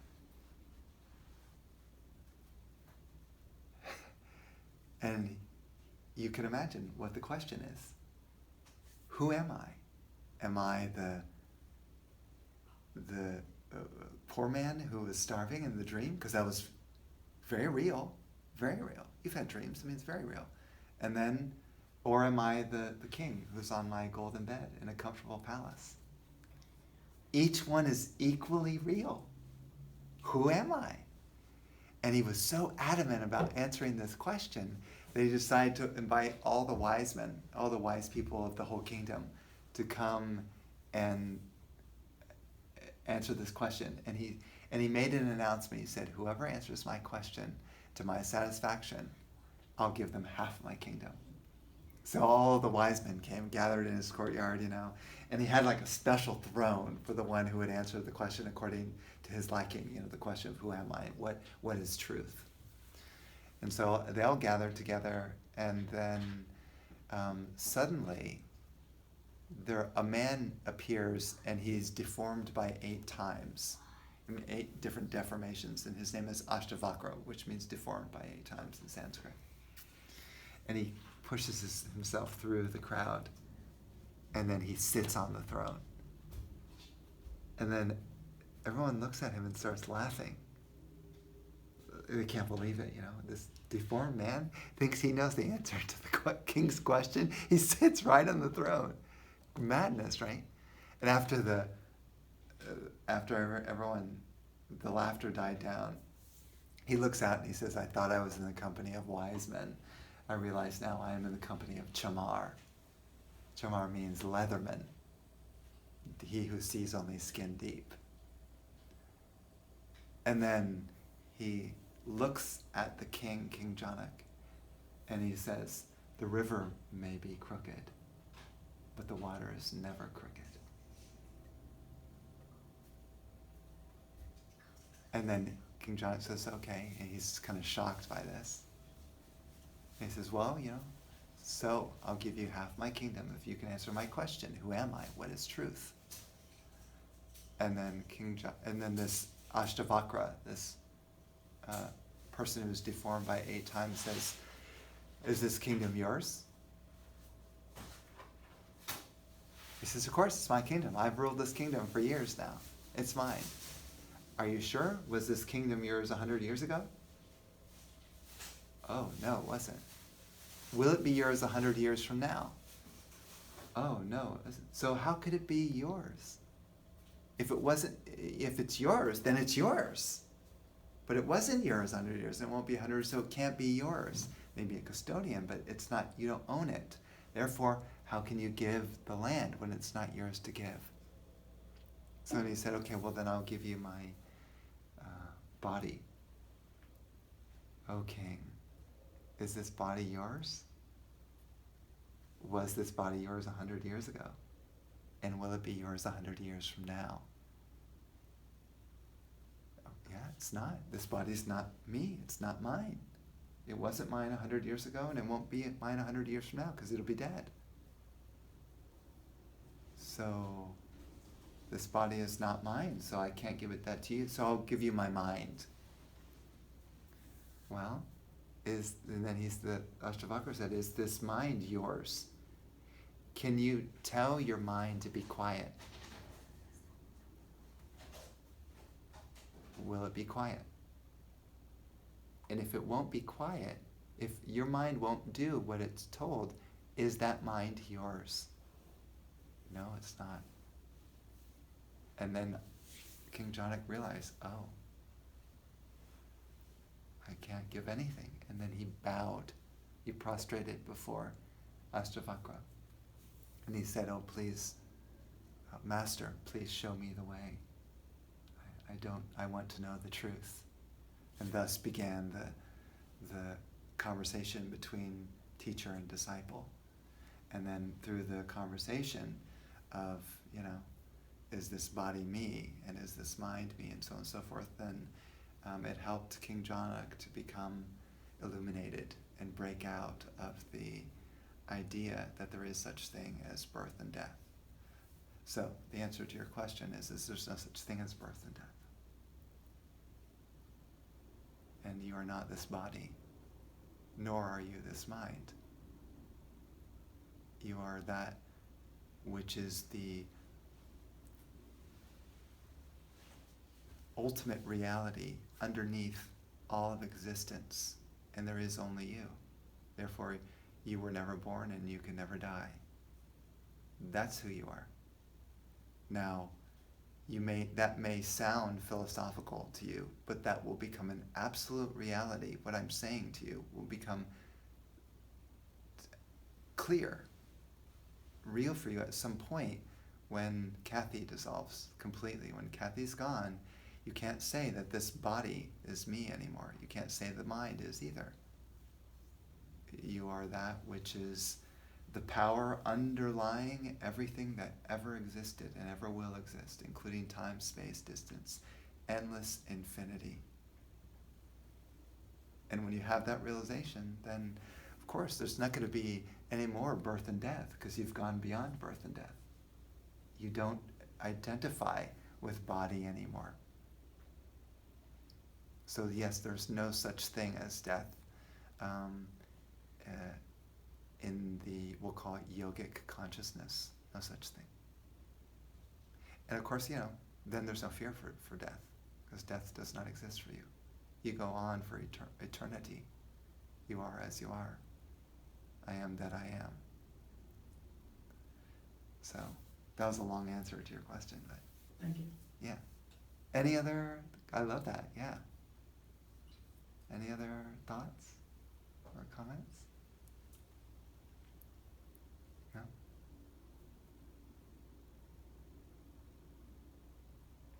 S1: And you can imagine what the question is. Who am I? Am I the poor man who was starving in the dream? Because that was very real, very real. You've had dreams, I mean, it's very real. And then, or am I the king who's on my golden bed in a comfortable palace? Each one is equally real. Who am I? And he was so adamant about answering this question that he decided to invite all the wise men, all the wise people of the whole kingdom, to come and answer this question. And he made an announcement. He said, whoever answers my question to my satisfaction, I'll give them half my kingdom. So all the wise men came, gathered in his courtyard, and he had like a special throne for the one who would answer the question according to his liking, the question of who am I, what is truth? And so they all gathered together, and then suddenly a man appears, and he's deformed by 8 times. 8 different deformations, and his name is Ashtavakra, which means deformed by 8 times in Sanskrit. And he pushes himself through the crowd, and then he sits on the throne. And then everyone looks at him and starts laughing. They can't believe it, This deformed man thinks he knows the answer to the king's question. He sits right on the throne. Madness, right? And after everyone, the laughter died down, he looks out and he says, I thought I was in the company of wise men. I realize now I am in the company of Chamar. Chamar means leatherman, he who sees only skin deep. And then he looks at the king, King Janak, and he says, the river may be crooked, but the water is never crooked. And then King Janak says, okay, and he's kind of shocked by this. And he says, well, so I'll give you half my kingdom if you can answer my question. Who am I? What is truth? And then this Ashtavakra, this person who's deformed by 8 times, says, is this kingdom yours? He says, of course, it's my kingdom. I've ruled this kingdom for years now. It's mine. Are you sure? Was this kingdom yours 100 years ago? Oh, no, it wasn't. Will it be yours 100 years from now? Oh, no, it wasn't. So how could it be yours? If it's yours, then it's yours. But it wasn't yours 100 years, and it won't be 100, so it can't be yours. Maybe a custodian, but it's not, you don't own it. Therefore, how can you give the land when it's not yours to give? So he said, okay, well then I'll give you my body. O king, is this body yours? Was this body yours 100 years ago? And will it be yours 100 years from now? Oh, yeah, it's not. This body's not me. It's not mine. It wasn't mine 100 years ago, and it won't be mine 100 years from now because it'll be dead. So this body is not mine, so I can't give it that to you, so I'll give you my mind. Well, and then the Ashtavakra said, is this mind yours? Can you tell your mind to be quiet? Will it be quiet? And if it won't be quiet, if your mind won't do what it's told, is that mind yours? No, it's not. And then King Janak realized, oh, I can't give anything. And then he bowed. He prostrated before Ashtavakra. And he said, oh, please, Master, please show me the way. I want to know the truth. And thus began the conversation between teacher and disciple. And then through the conversation of, is this body me, and is this mind me, and so on and so forth, then it helped King Janak to become illuminated and break out of the idea that there is such thing as birth and death. So the answer to your question is there's no such thing as birth and death. And you are not this body, nor are you this mind. You are that which is the ultimate reality underneath all of existence, and there is only you. Therefore, you were never born and you can never die. That's who you are. Now, that may sound philosophical to you, but that will become an absolute reality. What I'm saying to you will become clear, real for you at some point when Kathy dissolves completely. When Kathy's gone, you can't say that this body is me anymore. You can't say the mind is either. You are that which is the power underlying everything that ever existed and ever will exist, including time, space, distance, endless infinity. And when you have that realization, then of course there's not going to be any more birth and death, because you've gone beyond birth and death. You don't identify with body anymore. So yes, there's no such thing as death in the, we'll call it yogic consciousness. No such thing. And of course, then there's no fear for death, because death does not exist for you. You go on for eternity. You are as you are. I am that I am. So that was a long answer to your question, but
S4: Thank you.
S1: yeah. Any other, I love that, yeah. Any other thoughts or comments? No?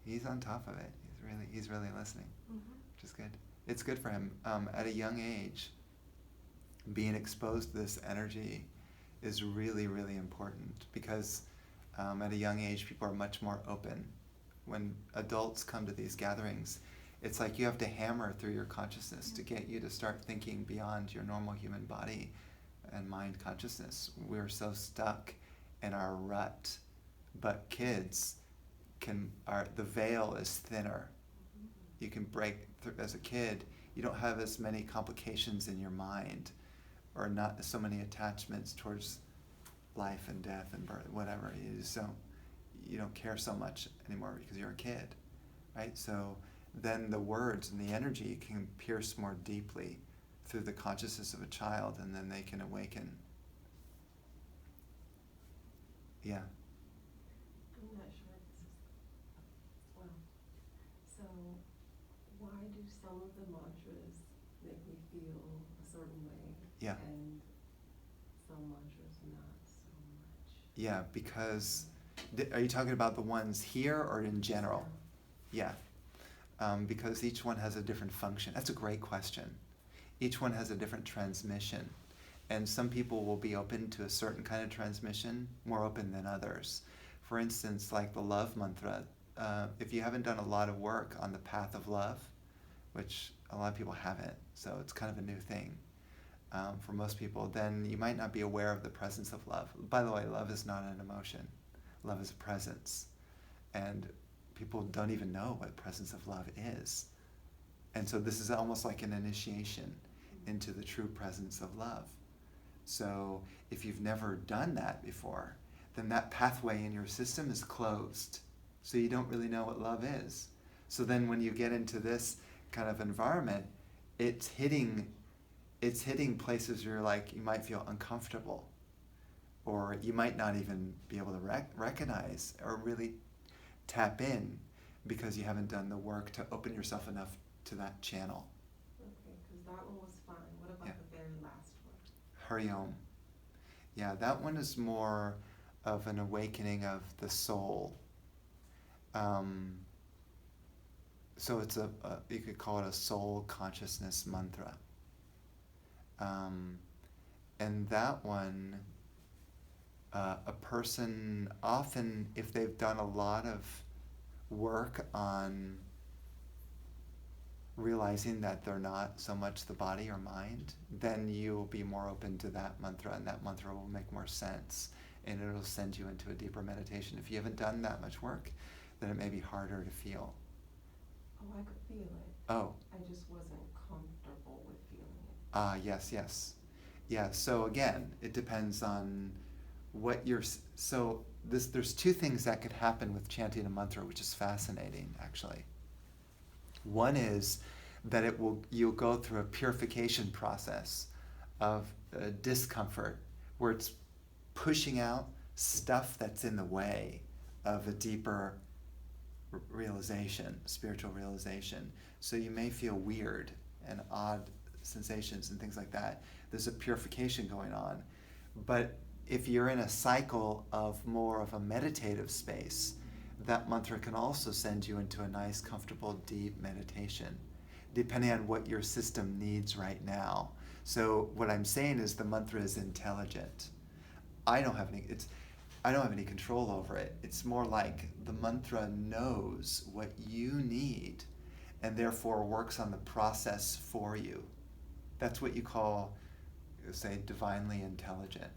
S1: He's on top of it. He's really listening, which is good. It's good for him. At a young age, being exposed to this energy is really, really important, because at a young age, people are much more open. When adults come to these gatherings, it's like you have to hammer through your consciousness to get you to start thinking beyond your normal human body and mind consciousness. We're so stuck in our rut. But kids the veil is thinner. You can break through. As a kid, you don't have as many complications in your mind, or not so many attachments towards life and death and birth, whatever. You don't care so much anymore because you're a kid, right? So then the words and the energy can pierce more deeply through the consciousness of a child, and then they can awaken. Yeah.
S2: I'm not sure this is, well, so why do some of the mantras make me feel a certain way?
S1: Yeah.
S2: And some mantras not so much?
S1: Yeah, because, are you talking about the ones here or in general? Yeah. Because each one has a different function. That's a great question. Each one has a different transmission. And some people will be open to a certain kind of transmission, more open than others. For instance, like the love mantra, if you haven't done a lot of work on the path of love, which a lot of people haven't, so it's kind of a new thing for most people, then you might not be aware of the presence of love. By the way, love is not an emotion. Love is a presence. And people don't even know what presence of love is. And so this is almost like an initiation into the true presence of love. So if you've never done that before, then that pathway in your system is closed. So you don't really know what love is. So then when you get into this kind of environment, it's hitting places where you're like, you might feel uncomfortable, or you might not even be able to recognize or really tap in because you haven't done the work to open yourself enough to that channel.
S2: Okay, because that one was fine. What about
S1: Yeah.
S2: the very last one?
S1: Hari Om. Yeah, that one is more of an awakening of the soul. So it's you could call it a soul consciousness mantra. And that one, a person often, if they've done a lot of work on realizing that they're not so much the body or mind, then you'll be more open to that mantra, and that mantra will make more sense, and it'll send you into a deeper meditation. If you haven't done that much work, then it may be harder to feel.
S2: Oh, I could feel it.
S1: Oh.
S2: I just wasn't comfortable with feeling it.
S1: Yes. Yeah, so again, it depends on what you're... So there's two things that could happen with chanting a mantra, which is fascinating, actually. One is that you'll go through a purification process of discomfort, where it's pushing out stuff that's in the way of a deeper realization, spiritual realization. So you may feel weird and odd sensations and things like that. There's a purification going on. But if you're in a cycle of more of a meditative space, that mantra can also send you into a nice, comfortable, deep meditation, depending on what your system needs right now. So what I'm saying is the mantra is intelligent. I don't have any control over it. It's more like the mantra knows what you need and therefore works on the process for you. That's what you call, say, divinely intelligent.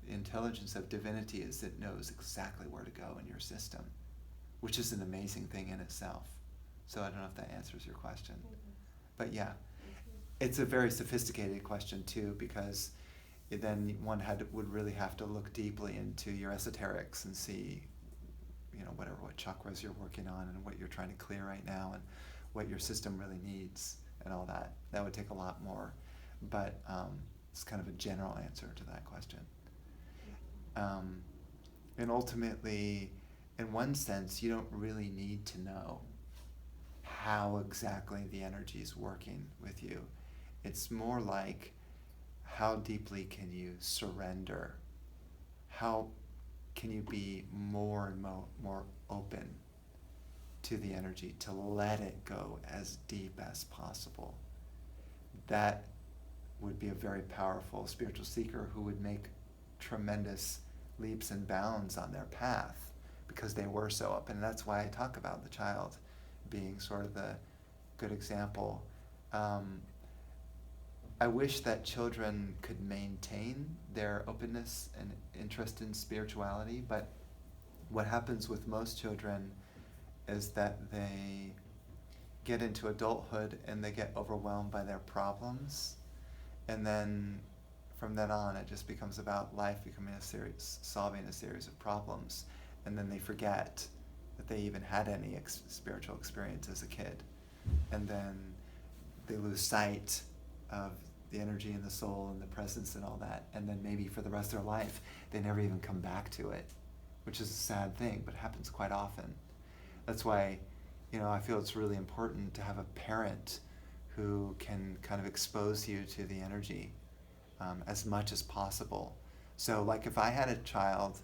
S1: The intelligence of divinity is it knows exactly where to go in your system, which is an amazing thing in itself. So I don't know if that answers your question. But yeah, it's a very sophisticated question too, because then one would really have to look deeply into your esoterics and see, what chakras you're working on and what you're trying to clear right now and what your system really needs and all that. That would take a lot more, but it's kind of a general answer to that question. And ultimately, in one sense, you don't really need to know how exactly the energy is working with you. It's more like, how deeply can you surrender? How can you be more and more open to the energy, to let it go as deep as possible? That would be a very powerful spiritual seeker who would make tremendous leaps and bounds on their path because they were so open. And that's why I talk about the child being sort of the good example. I wish that children could maintain their openness and interest in spirituality, but what happens with most children is that they get into adulthood and they get overwhelmed by their problems, and then from then on it just becomes about life becoming solving a series of problems, and then they forget that they even had any spiritual experience as a kid, and then they lose sight of the energy and the soul and the presence and all that, and then maybe for the rest of their life they never even come back to it, which is a sad thing, but happens quite often. That's why, I feel it's really important to have a parent who can kind of expose you to the energy as much as possible. So like if I had a child,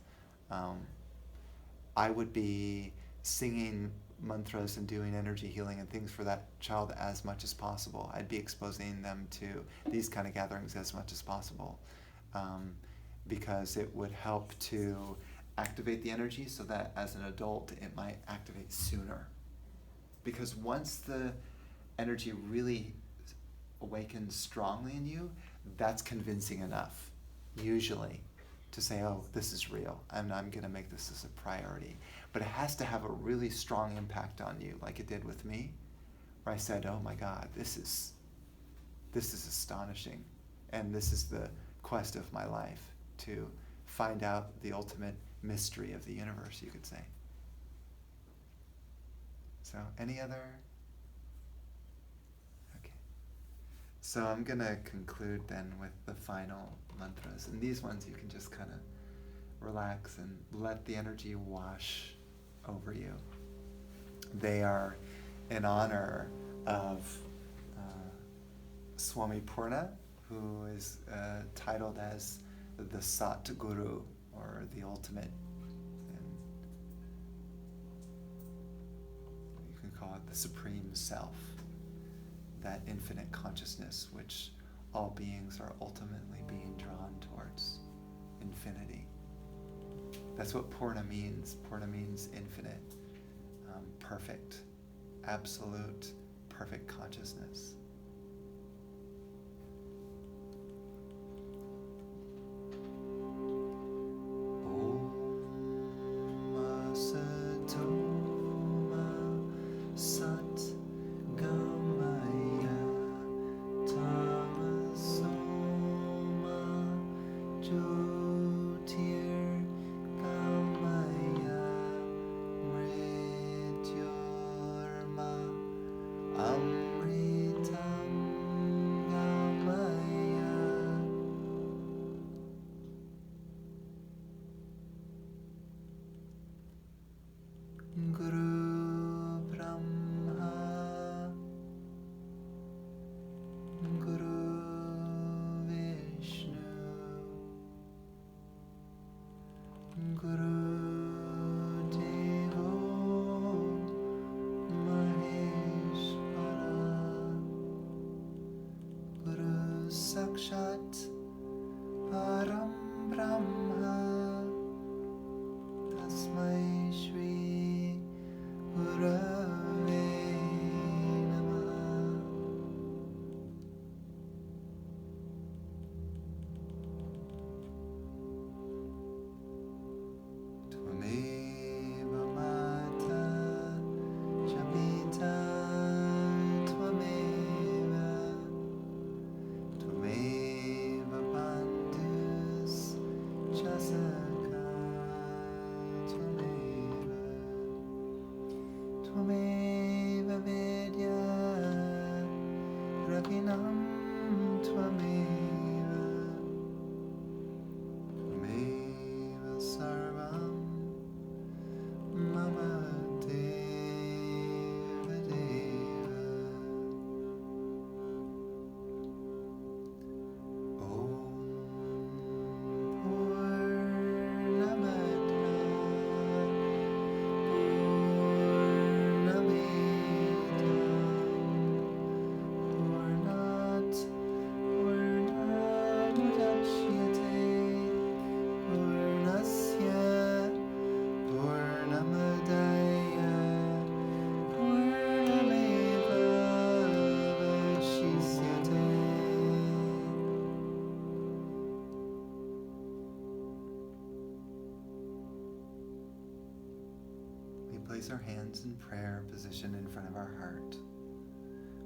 S1: I would be singing mantras and doing energy healing and things for that child as much as possible. I'd be exposing them to these kind of gatherings as much as possible, because it would help to activate the energy so that as an adult it might activate sooner. Because once the energy really awakens strongly in you, that's convincing enough, usually, to say, oh, this is real, and I'm going to make this as a priority. But it has to have a really strong impact on you, like it did with me, where I said, oh my God, this is astonishing, and this is the quest of my life, to find out the ultimate mystery of the universe, you could say. So, any other? Okay. So I'm going to conclude then with the final mantras. And these ones you can just kind of relax and let the energy wash over you. They are in honor of Swami Purna, who is titled as the Sat Guru, or the ultimate, and you can call it the Supreme Self, that infinite consciousness which all beings are ultimately being drawn towards, infinity. That's what Purna means. Purna means infinite, perfect, absolute, perfect consciousness. Sakshat Param Brahma Tasmai Shri Gurave Namah. Tvameva Mata Jabita Tvameva Bandhus Jasaka Tvameva Vedya Ravinam Tvameva Sarvam Mama Deva Deva. Om Purnamada Purnamidam Purnat Purnamudachyate Purnasya Purnamadaya Purnameva Vashishyate. We place our hands in prayer position in front of our heart.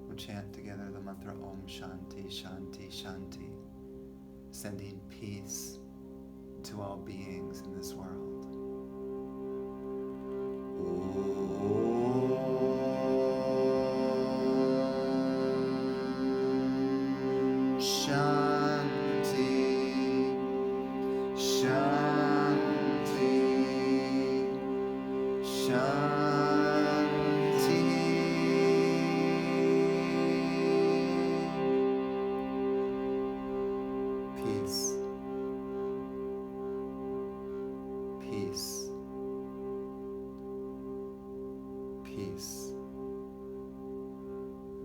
S1: We'll chant together the mantra Om Shanti Shanti Shanti, sending peace to all beings in this world. Om Shanti Shanti Shanti. Peace. Peace. peace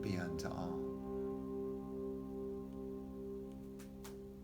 S1: be unto all.